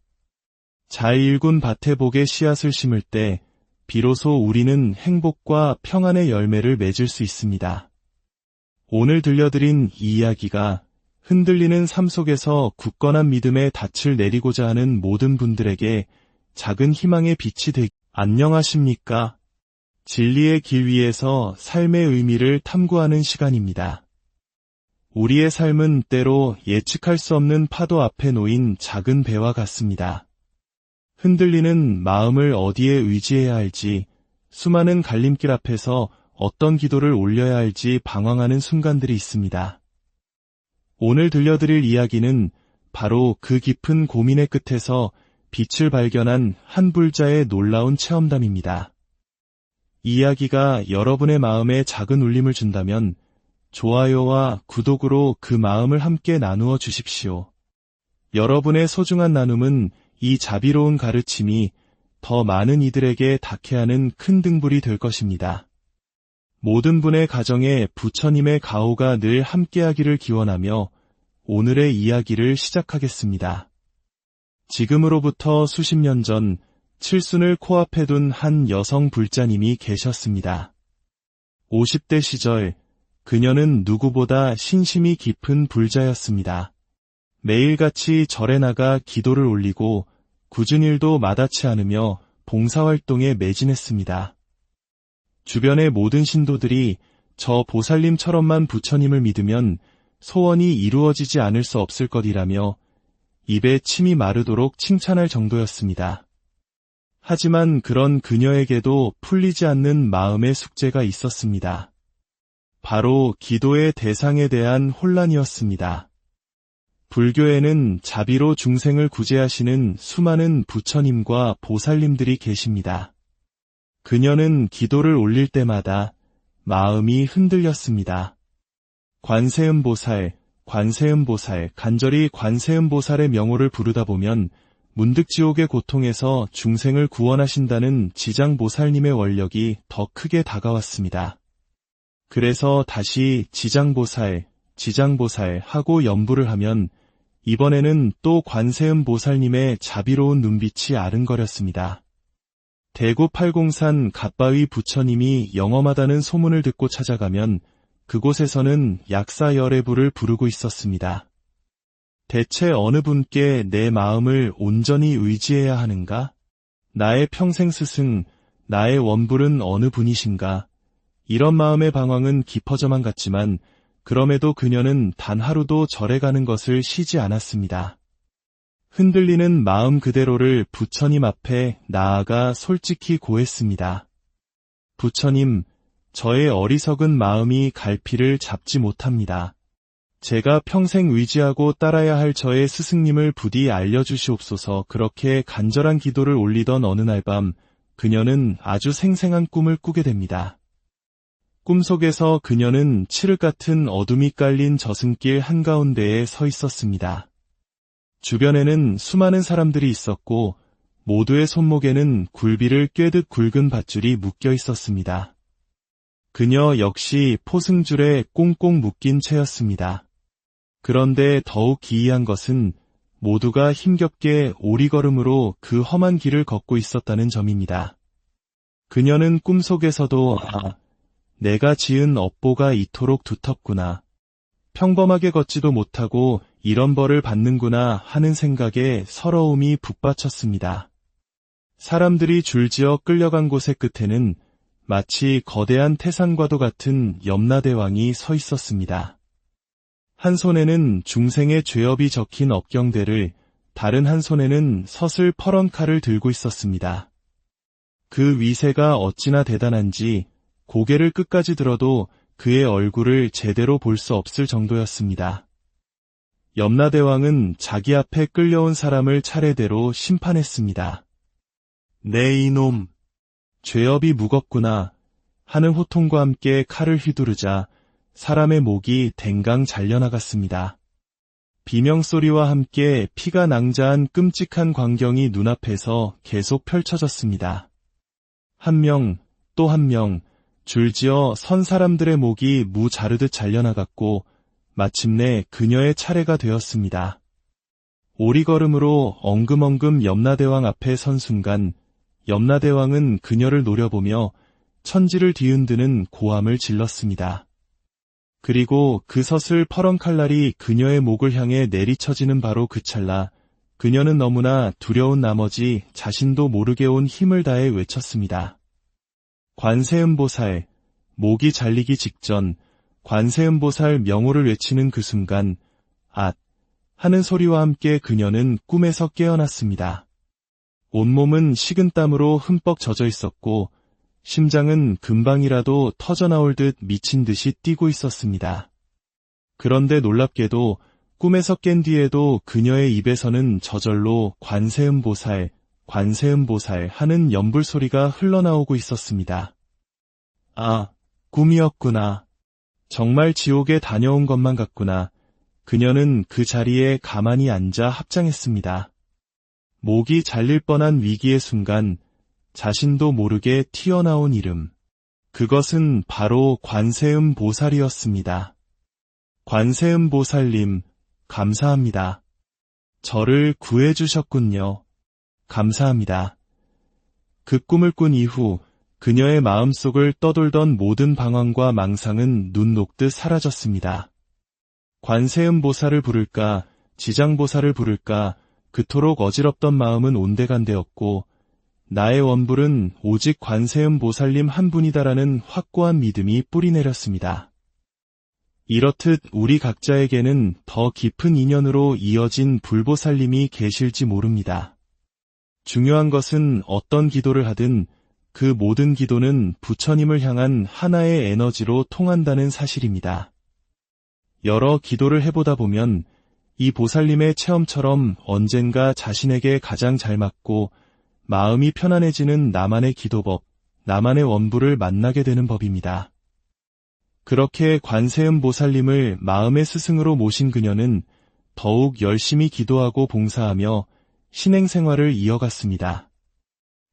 잘 일군 밭에 복의 씨앗을 심을 때 비로소 우리는 행복과 평안의 열매를 맺을 수 있습니다. 오늘 들려드린 이 이야기가 흔들리는 삶 속에서 굳건한 믿음의 닻을 내리고자 하는 모든 분들에게 작은 희망의 빛이 되기. 안녕하십니까? 진리의 길 위에서 삶의 의미를 탐구하는 시간입니다. 우리의 삶은 때로 예측할 수 없는 파도 앞에 놓인 작은 배와 같습니다. 흔들리는 마음을 어디에 의지해야 할지, 수많은 갈림길 앞에서 어떤 기도를 올려야 할지 방황하는 순간들이 있습니다. 오늘 들려드릴 이야기는 바로 그 깊은 고민의 끝에서 빛을 발견한 한 불자의 놀라운 체험담입니다. 이 이야기가 여러분의 마음에 작은 울림을 준다면 좋아요와 구독으로 그 마음을 함께 나누어 주십시오. 여러분의 소중한 나눔은 이 자비로운 가르침이 더 많은 이들에게 닿게 하는 큰 등불이 될 것입니다. 모든 분의 가정에 부처님의 가호가 늘 함께하기를 기원하며 오늘의 이야기를 시작하겠습니다. 지금으로부터 수십 년 전 칠순을 코앞에 둔 한 여성 불자님이 계셨습니다. 50대 시절 그녀는 누구보다 신심이 깊은 불자였습니다. 매일같이 절에 나가 기도를 올리고 굳은 일도 마다치 않으며 봉사활동에 매진했습니다. 주변의 모든 신도들이 저 보살님처럼만 부처님을 믿으면 소원이 이루어지지 않을 수 없을 것이라며 입에 침이 마르도록 칭찬할 정도였습니다. 하지만 그런 그녀에게도 풀리지 않는 마음의 숙제가 있었습니다. 바로 기도의 대상에 대한 혼란이었습니다. 불교에는 자비로 중생을 구제하시는 수많은 부처님과 보살님들이 계십니다. 그녀는 기도를 올릴 때마다 마음이 흔들렸습니다. 관세음보살, 관세음보살, 간절히 관세음보살의 명호를 부르다 보면 문득 지옥의 고통에서 중생을 구원하신다는 지장보살님의 원력이 더 크게 다가왔습니다. 그래서 다시 지장보살, 지장보살 하고 염불을 하면 이번에는 또 관세음보살님의 자비로운 눈빛이 아른거렸습니다. 대구 팔공산 갓바위 부처님이 영험하다는 소문을 듣고 찾아가면 그곳에서는 약사열애부를 부르고 있었습니다. 대체 어느 분께 내 마음을 온전히 의지해야 하는가? 나의 평생 스승, 나의 원불은 어느 분이신가? 이런 마음의 방황은 깊어져만 갔지만 그럼에도 그녀는 단 하루도 절에 가는 것을 쉬지 않았습니다. 흔들리는 마음 그대로를 부처님 앞에 나아가 솔직히 고했습니다. 부처님, 저의 어리석은 마음이 갈피를 잡지 못합니다. 제가 평생 의지하고 따라야 할 저의 스승님을 부디 알려주시옵소서. 그렇게 간절한 기도를 올리던 어느 날 밤 그녀는 아주 생생한 꿈을 꾸게 됩니다. 꿈속에서 그녀는 칠흑 같은 어둠이 깔린 저승길 한가운데에 서 있었습니다. 주변에는 수많은 사람들이 있었고 모두의 손목에는 굴비를 꿰듯 굵은 밧줄이 묶여 있었습니다. 그녀 역시 포승줄에 꽁꽁 묶인 채였습니다. 그런데 더욱 기이한 것은 모두가 힘겹게 오리걸음으로 그 험한 길을 걷고 있었다는 점입니다. 그녀는 꿈속에서도 내가 지은 업보가 이토록 두텁구나. 평범하게 걷지도 못하고 이런 벌을 받는구나 하는 생각에 서러움이 북받쳤습니다. 사람들이 줄지어 끌려간 곳의 끝에는 마치 거대한 태산과도 같은 염라대왕이 서 있었습니다. 한 손에는 중생의 죄업이 적힌 업경대를, 다른 한 손에는 서슬 퍼런 칼을 들고 있었습니다. 그 위세가 어찌나 대단한지 고개를 끝까지 들어도 그의 얼굴을 제대로 볼 수 없을 정도였습니다. 염라대왕은 자기 앞에 끌려온 사람을 차례대로 심판했습니다. 내 이놈, 죄업이 무겁구나 하는 호통과 함께 칼을 휘두르자 사람의 목이 댕강 잘려나갔습니다. 비명소리와 함께 피가 낭자한 끔찍한 광경이 눈앞에서 계속 펼쳐졌습니다. 한 명, 또 한 명, 줄지어 선 사람들의 목이 무 자르듯 잘려나갔고 마침내 그녀의 차례가 되었습니다. 오리걸음으로 엉금엉금 염라대왕 앞에 선 순간 염라대왕은 그녀를 노려보며 천지를 뒤흔드는 고함을 질렀습니다. 그리고 그 서슬 퍼런 칼날이 그녀의 목을 향해 내리쳐지는 바로 그 찰나 그녀는 너무나 두려운 나머지 자신도 모르게 온 힘을 다해 외쳤습니다. 관세음보살, 목이 잘리기 직전 관세음보살 명호를 외치는 그 순간 앗! 하는 소리와 함께 그녀는 꿈에서 깨어났습니다. 온몸은 식은땀으로 흠뻑 젖어 있었고 심장은 금방이라도 터져나올 듯 미친 듯이 뛰고 있었습니다. 그런데 놀랍게도 꿈에서 깬 뒤에도 그녀의 입에서는 저절로 관세음보살, 관세음보살 하는 연불소리가 흘러나오고 있었습니다. 아, 꿈이었구나. 정말 지옥에 다녀온 것만 같구나. 그녀는 그 자리에 가만히 앉아 합장했습니다. 목이 잘릴 뻔한 위기의 순간 자신도 모르게 튀어나온 이름. 그것은 바로 관세음보살이었습니다. 관세음보살님, 감사합니다. 저를 구해주셨군요. 감사합니다. 그 꿈을 꾼 이후 그녀의 마음속을 떠돌던 모든 방황과 망상은 눈 녹듯 사라졌습니다. 관세음보살을 부를까, 지장보살을 부를까, 그토록 어지럽던 마음은 온데간데였고 나의 원불은 오직 관세음보살님 한 분이다라는 확고한 믿음이 뿌리내렸습니다. 이렇듯 우리 각자에게는 더 깊은 인연으로 이어진 불보살님이 계실지 모릅니다. 중요한 것은 어떤 기도를 하든 그 모든 기도는 부처님을 향한 하나의 에너지로 통한다는 사실입니다. 여러 기도를 해보다 보면 이 보살님의 체험처럼 언젠가 자신에게 가장 잘 맞고 마음이 편안해지는 나만의 기도법, 나만의 원불을 만나게 되는 법입니다. 그렇게 관세음보살님을 마음의 스승으로 모신 그녀는 더욱 열심히 기도하고 봉사하며 신행생활을 이어갔습니다.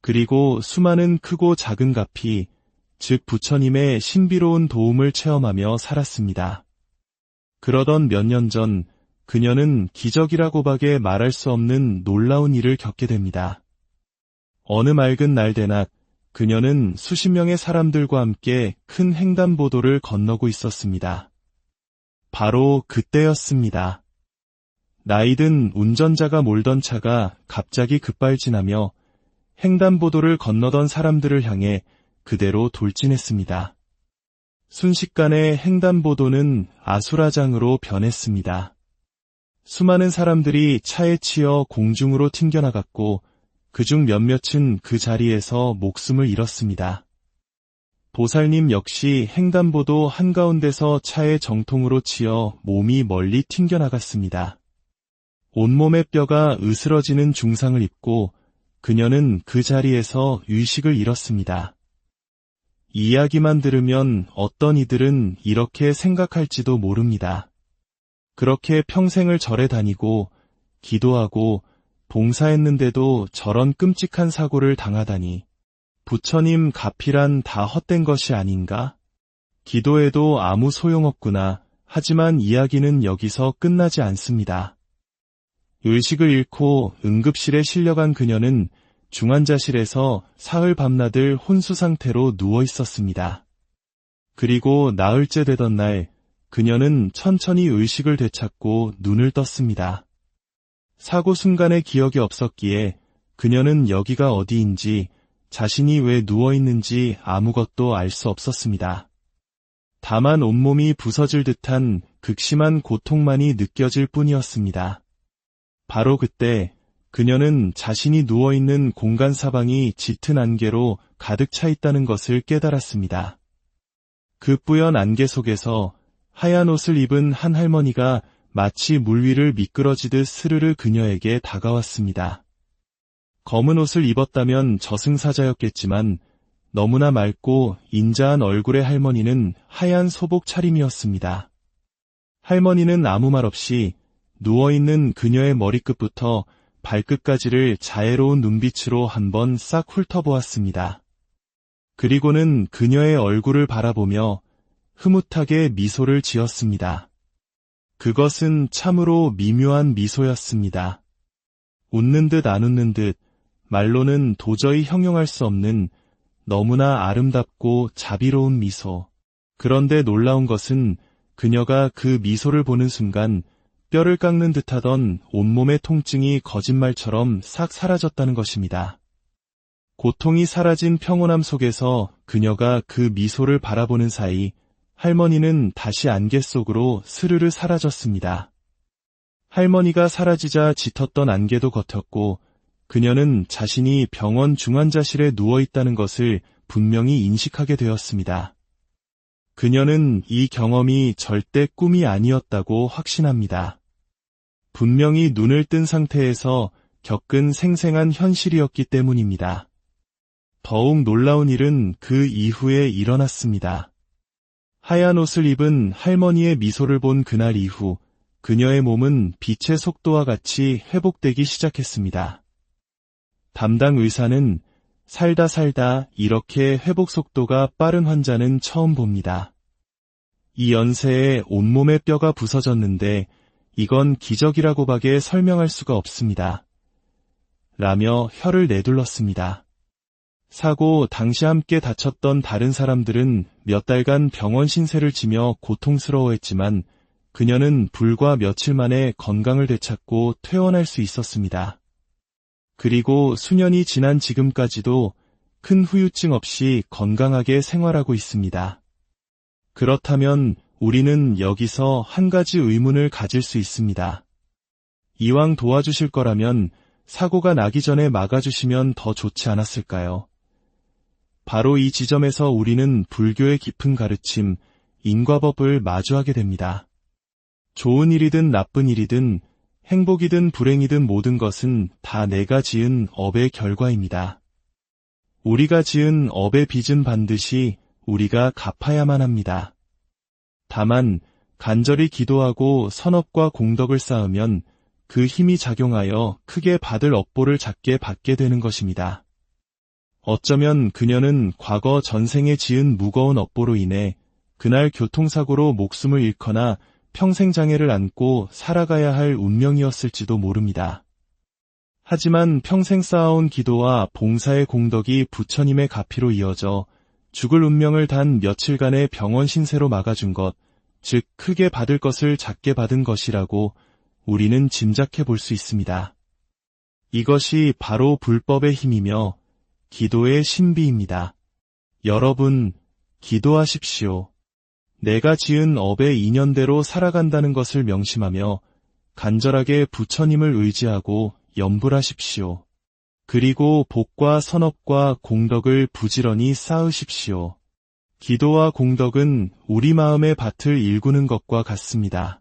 그리고 수많은 크고 작은 가피, 즉 부처님의 신비로운 도움을 체험하며 살았습니다. 그러던 몇 년 전 그녀는 기적이라고밖에 말할 수 없는 놀라운 일을 겪게 됩니다. 어느 맑은 날 대낮 그녀는 수십 명의 사람들과 함께 큰 횡단보도를 건너고 있었습니다. 바로 그때였습니다. 나이든 운전자가 몰던 차가 갑자기 급발진하며 횡단보도를 건너던 사람들을 향해 그대로 돌진했습니다. 순식간에 횡단보도는 아수라장으로 변했습니다. 수많은 사람들이 차에 치여 공중으로 튕겨나갔고 그중 몇몇은 그 자리에서 목숨을 잃었습니다. 보살님 역시 횡단보도 한가운데서 차의 정통으로 치여 몸이 멀리 튕겨나갔습니다. 온몸의 뼈가 으스러지는 중상을 입고 그녀는 그 자리에서 의식을 잃었습니다. 이야기만 들으면 어떤 이들은 이렇게 생각할지도 모릅니다. 그렇게 평생을 절에 다니고 기도하고 봉사했는데도 저런 끔찍한 사고를 당하다니 부처님 가피란 다 헛된 것이 아닌가? 기도해도 아무 소용없구나. 하지만 이야기는 여기서 끝나지 않습니다. 의식을 잃고 응급실에 실려간 그녀는 중환자실에서 사흘 밤낮을 혼수 상태로 누워 있었습니다. 그리고 나흘째 되던 날 그녀는 천천히 의식을 되찾고 눈을 떴습니다. 사고 순간의 기억이 없었기에 그녀는 여기가 어디인지 자신이 왜 누워있는지 아무것도 알 수 없었습니다. 다만 온몸이 부서질 듯한 극심한 고통만이 느껴질 뿐이었습니다. 바로 그때 그녀는 자신이 누워있는 공간 사방이 짙은 안개로 가득 차 있다는 것을 깨달았습니다. 그 뿌연 안개 속에서 하얀 옷을 입은 한 할머니가 마치 물 위를 미끄러지듯 스르르 그녀에게 다가왔습니다. 검은 옷을 입었다면 저승사자였겠지만 너무나 맑고 인자한 얼굴의 할머니는 하얀 소복 차림이었습니다. 할머니는 아무 말 없이 누워있는 그녀의 머리끝부터 발끝까지를 자애로운 눈빛으로 한번 싹 훑어보았습니다. 그리고는 그녀의 얼굴을 바라보며 흐뭇하게 미소를 지었습니다. 그것은 참으로 미묘한 미소였습니다. 웃는 듯 안 웃는 듯 말로는 도저히 형용할 수 없는 너무나 아름답고 자비로운 미소. 그런데 놀라운 것은 그녀가 그 미소를 보는 순간 뼈를 깎는 듯하던 온몸의 통증이 거짓말처럼 싹 사라졌다는 것입니다. 고통이 사라진 평온함 속에서 그녀가 그 미소를 바라보는 사이 할머니는 다시 안개 속으로 스르르 사라졌습니다. 할머니가 사라지자 짙었던 안개도 걷혔고 그녀는 자신이 병원 중환자실에 누워있다는 것을 분명히 인식하게 되었습니다. 그녀는 이 경험이 절대 꿈이 아니었다고 확신합니다. 분명히 눈을 뜬 상태에서 겪은 생생한 현실이었기 때문입니다. 더욱 놀라운 일은 그 이후에 일어났습니다. 하얀 옷을 입은 할머니의 미소를 본 그날 이후 그녀의 몸은 빛의 속도와 같이 회복되기 시작했습니다. 담당 의사는 살다 이렇게 회복 속도가 빠른 환자는 처음 봅니다. 이 연세에 온몸의 뼈가 부서졌는데 이건 기적이라고밖에 설명할 수가 없습니다. 라며 혀를 내둘렀습니다. 사고 당시 함께 다쳤던 다른 사람들은 몇 달간 병원 신세를 지며 고통스러워했지만 그녀는 불과 며칠 만에 건강을 되찾고 퇴원할 수 있었습니다. 그리고 수년이 지난 지금까지도 큰 후유증 없이 건강하게 생활하고 있습니다. 그렇다면 우리는 여기서 한 가지 의문을 가질 수 있습니다. 이왕 도와주실 거라면 사고가 나기 전에 막아주시면 더 좋지 않았을까요? 바로 이 지점에서 우리는 불교의 깊은 가르침, 인과법을 마주하게 됩니다. 좋은 일이든 나쁜 일이든 행복이든 불행이든 모든 것은 다 내가 지은 업의 결과입니다. 우리가 지은 업의 빚은 반드시 우리가 갚아야만 합니다. 다만 간절히 기도하고 선업과 공덕을 쌓으면 그 힘이 작용하여 크게 받을 업보를 작게 받게 되는 것입니다. 어쩌면 그녀는 과거 전생에 지은 무거운 업보로 인해 그날 교통사고로 목숨을 잃거나 평생 장애를 안고 살아가야 할 운명이었을지도 모릅니다. 하지만 평생 쌓아온 기도와 봉사의 공덕이 부처님의 가피로 이어져 죽을 운명을 단 며칠간의 병원 신세로 막아준 것, 즉 크게 받을 것을 작게 받은 것이라고 우리는 짐작해 볼 수 있습니다. 이것이 바로 불법의 힘이며 기도의 신비입니다. 여러분, 기도하십시오. 내가 지은 업의 인연대로 살아간다는 것을 명심하며 간절하게 부처님을 의지하고 염불하십시오. 그리고 복과 선업과 공덕을 부지런히 쌓으십시오. 기도와 공덕은 우리 마음의 밭을 일구는 것과 같습니다.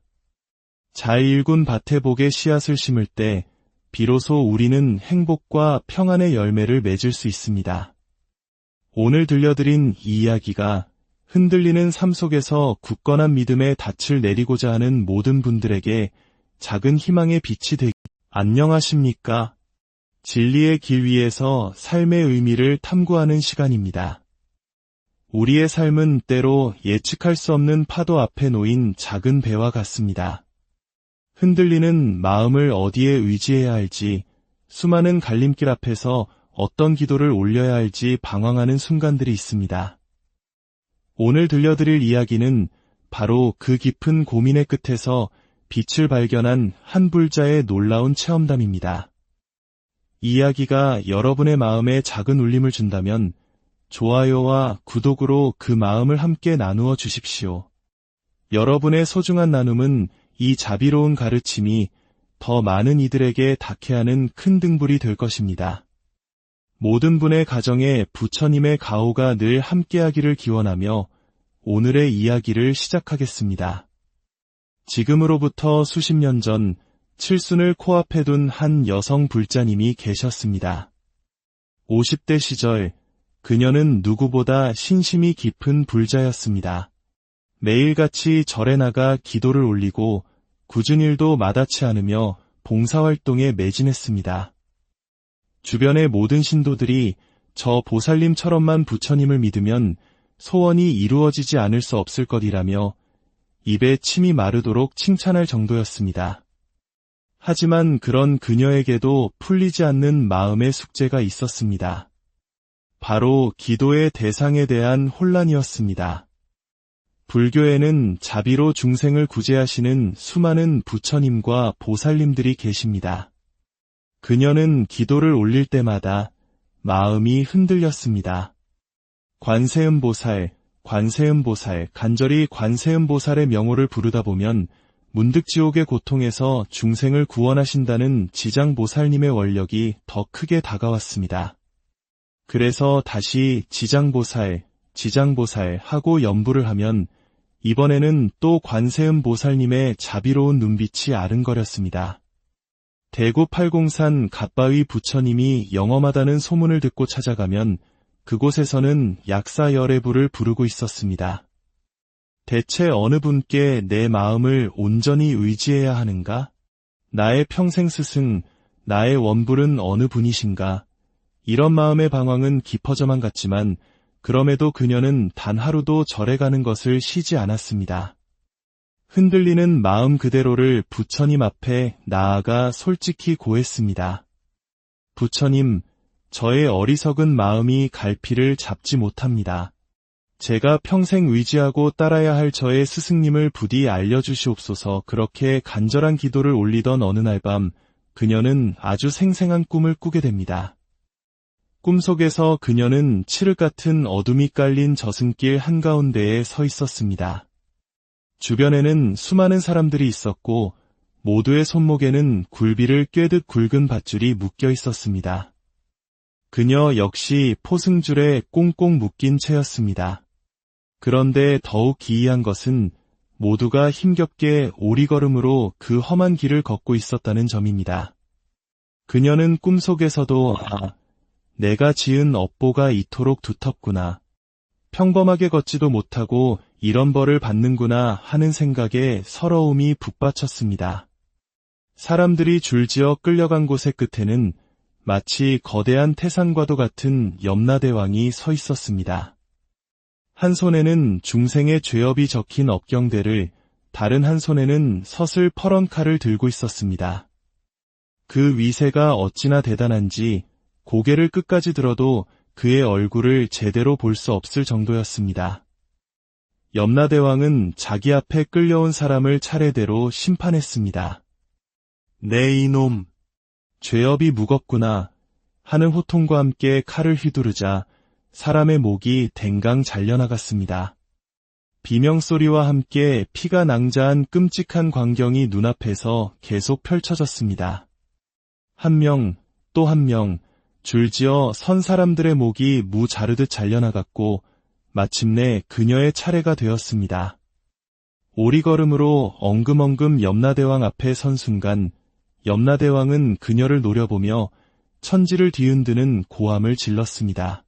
잘 일군 밭에 복의 씨앗을 심을 때 비로소 우리는 행복과 평안의 열매를 맺을 수 있습니다. 오늘 들려드린 이 이야기가 흔들리는 삶 속에서 굳건한 믿음의 닻을 내리고자 하는 모든 분들에게 작은 희망의 빛이 되기. 안녕하십니까? 진리의 길 위에서 삶의 의미를 탐구하는 시간입니다. 우리의 삶은 때로 예측할 수 없는 파도 앞에 놓인 작은 배와 같습니다. 흔들리는 마음을 어디에 의지해야 할지, 수많은 갈림길 앞에서 어떤 기도를 올려야 할지 방황하는 순간들이 있습니다. 오늘 들려드릴 이야기는 바로 그 깊은 고민의 끝에서 빛을 발견한 한 불자의 놀라운 체험담입니다. 이 이야기가 여러분의 마음에 작은 울림을 준다면 좋아요와 구독으로 그 마음을 함께 나누어 주십시오. 여러분의 소중한 나눔은 이 자비로운 가르침이 더 많은 이들에게 닿게 하는 큰 등불이 될 것입니다. 모든 분의 가정에 부처님의 가호가 늘 함께하기를 기원하며 오늘의 이야기를 시작하겠습니다. 지금으로부터 수십 년 전 칠순을 코앞에 둔 한 여성 불자님이 계셨습니다. 50대 시절 그녀는 누구보다 신심이 깊은 불자였습니다. 매일같이 절에 나가 기도를 올리고 굳은 일도 마다치 않으며 봉사활동에 매진했습니다. 주변의 모든 신도들이 저 보살님처럼만 부처님을 믿으면 소원이 이루어지지 않을 수 없을 것이라며 입에 침이 마르도록 칭찬할 정도였습니다. 하지만 그런 그녀에게도 풀리지 않는 마음의 숙제가 있었습니다. 바로 기도의 대상에 대한 혼란이었습니다. 불교에는 자비로 중생을 구제하시는 수많은 부처님과 보살님들이 계십니다. 그녀는 기도를 올릴 때마다 마음이 흔들렸습니다. 관세음보살, 관세음보살, 간절히 관세음보살의 명호를 부르다 보면 문득 지옥의 고통에서 중생을 구원하신다는 지장보살님의 원력이 더 크게 다가왔습니다. 그래서 다시 지장보살 하고 염불을 하면 이번에는 또 관세음보살님의 자비로운 눈빛이 아른거렸습니다. 대구 팔공산 갓바위 부처님이 영험하다는 소문을 듣고 찾아가면 그곳에서는 약사열애부를 부르고 있었습니다. 대체 어느 분께 내 마음을 온전히 의지해야 하는가? 나의 평생 스승, 나의 원불은 어느 분이신가? 이런 마음의 방황은 깊어져만 갔지만 그럼에도 그녀는 단 하루도 절에 가는 것을 쉬지 않았습니다. 흔들리는 마음 그대로를 부처님 앞에 나아가 솔직히 고했습니다. 부처님, 저의 어리석은 마음이 갈피를 잡지 못합니다. 제가 평생 의지하고 따라야 할 저의 스승님을 부디 알려주시옵소서. 그렇게 간절한 기도를 올리던 어느 날 밤 그녀는 아주 생생한 꿈을 꾸게 됩니다. 꿈속에서 그녀는 칠흑 같은 어둠이 깔린 저승길 한가운데에 서 있었습니다. 주변에는 수많은 사람들이 있었고 모두의 손목에는 굴비를 꿰듯 굵은 밧줄이 묶여 있었습니다. 그녀 역시 포승줄에 꽁꽁 묶인 채였습니다. 그런데 더욱 기이한 것은 모두가 힘겹게 오리걸음으로 그 험한 길을 걷고 있었다는 점입니다. 그녀는 꿈속에서도 내가 지은 업보가 이토록 두텁구나. 평범하게 걷지도 못하고 이런 벌을 받는구나 하는 생각에 서러움이 북받쳤습니다. 사람들이 줄지어 끌려간 곳의 끝에는 마치 거대한 태산과도 같은 염라대왕이 서 있었습니다. 한 손에는 중생의 죄업이 적힌 업경대를, 다른 한 손에는 서슬 퍼런 칼을 들고 있었습니다. 그 위세가 어찌나 대단한지 고개를 끝까지 들어도 그의 얼굴을 제대로 볼 수 없을 정도였습니다. 염라대왕은 자기 앞에 끌려온 사람을 차례대로 심판했습니다. 내 이놈, 죄업이 무겁구나 하는 호통과 함께 칼을 휘두르자 사람의 목이 댕강 잘려나갔습니다. 비명소리와 함께 피가 낭자한 끔찍한 광경이 눈앞에서 계속 펼쳐졌습니다. 한 명, 또 한 명, 줄지어 선 사람들의 목이 무 자르듯 잘려나갔고 마침내 그녀의 차례가 되었습니다. 오리걸음으로 엉금엉금 염라대왕 앞에 선 순간 염라대왕은 그녀를 노려보며 천지를 뒤흔드는 고함을 질렀습니다.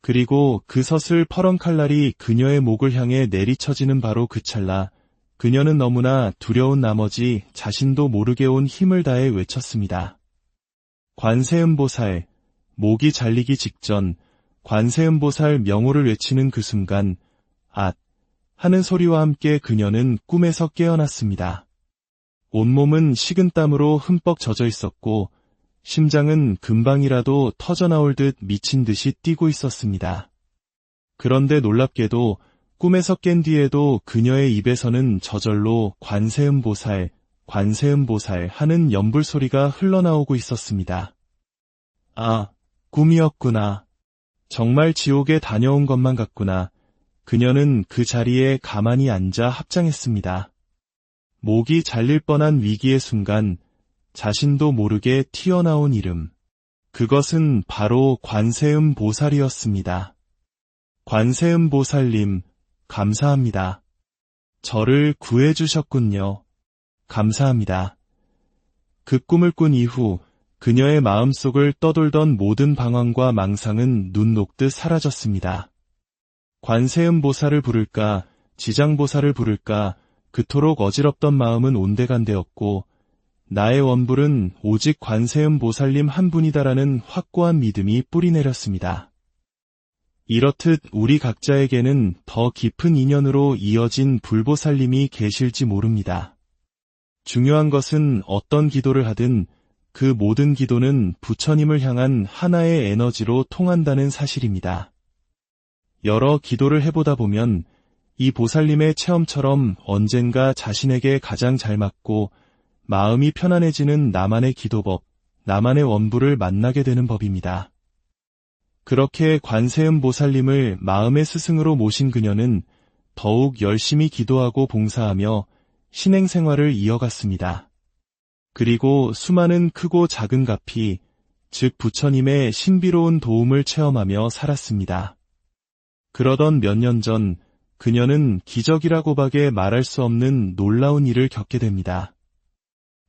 그리고 그 서슬 퍼런 칼날이 그녀의 목을 향해 내리쳐지는 바로 그 찰나 그녀는 너무나 두려운 나머지 자신도 모르게 온 힘을 다해 외쳤습니다. 관세음보살, 목이 잘리기 직전 관세음보살 명호를 외치는 그 순간 앗 하는 소리와 함께 그녀는 꿈에서 깨어났습니다. 온몸은 식은땀으로 흠뻑 젖어 있었고 심장은 금방이라도 터져나올 듯 미친 듯이 뛰고 있었습니다. 그런데 놀랍게도 꿈에서 깬 뒤에도 그녀의 입에서는 저절로 관세음보살, 관세음보살 하는 연불 소리가 흘러나오고 있었습니다. 아, 꿈이었구나. 정말 지옥에 다녀온 것만 같구나. 그녀는 그 자리에 가만히 앉아 합장했습니다. 목이 잘릴 뻔한 위기의 순간 자신도 모르게 튀어나온 이름. 그것은 바로 관세음보살이었습니다. 관세음보살님, 감사합니다. 저를 구해주셨군요. 감사합니다. 그 꿈을 꾼 이후 그녀의 마음속을 떠돌던 모든 방황과 망상은 눈 녹듯 사라졌습니다. 관세음보살을 부를까, 지장보살을 부를까, 그토록 어지럽던 마음은 온데간데없고 나의 원불은 오직 관세음보살님 한 분이다라는 확고한 믿음이 뿌리내렸습니다. 이렇듯 우리 각자에게는 더 깊은 인연으로 이어진 불보살님이 계실지 모릅니다. 중요한 것은 어떤 기도를 하든 그 모든 기도는 부처님을 향한 하나의 에너지로 통한다는 사실입니다. 여러 기도를 해보다 보면 이 보살님의 체험처럼 언젠가 자신에게 가장 잘 맞고 마음이 편안해지는 나만의 기도법, 나만의 원불을 만나게 되는 법입니다. 그렇게 관세음보살님을 마음의 스승으로 모신 그녀는 더욱 열심히 기도하고 봉사하며 신행생활을 이어갔습니다. 그리고 수많은 크고 작은 가피, 즉 부처님의 신비로운 도움을 체험하며 살았습니다. 그러던 몇 년 전, 그녀는 기적이라고밖에 말할 수 없는 놀라운 일을 겪게 됩니다.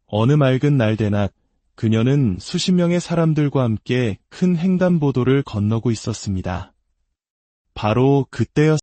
어느 맑은 날 대낮, 그녀는 수십 명의 사람들과 함께 큰 횡단보도를 건너고 있었습니다. 바로 그때였습니다.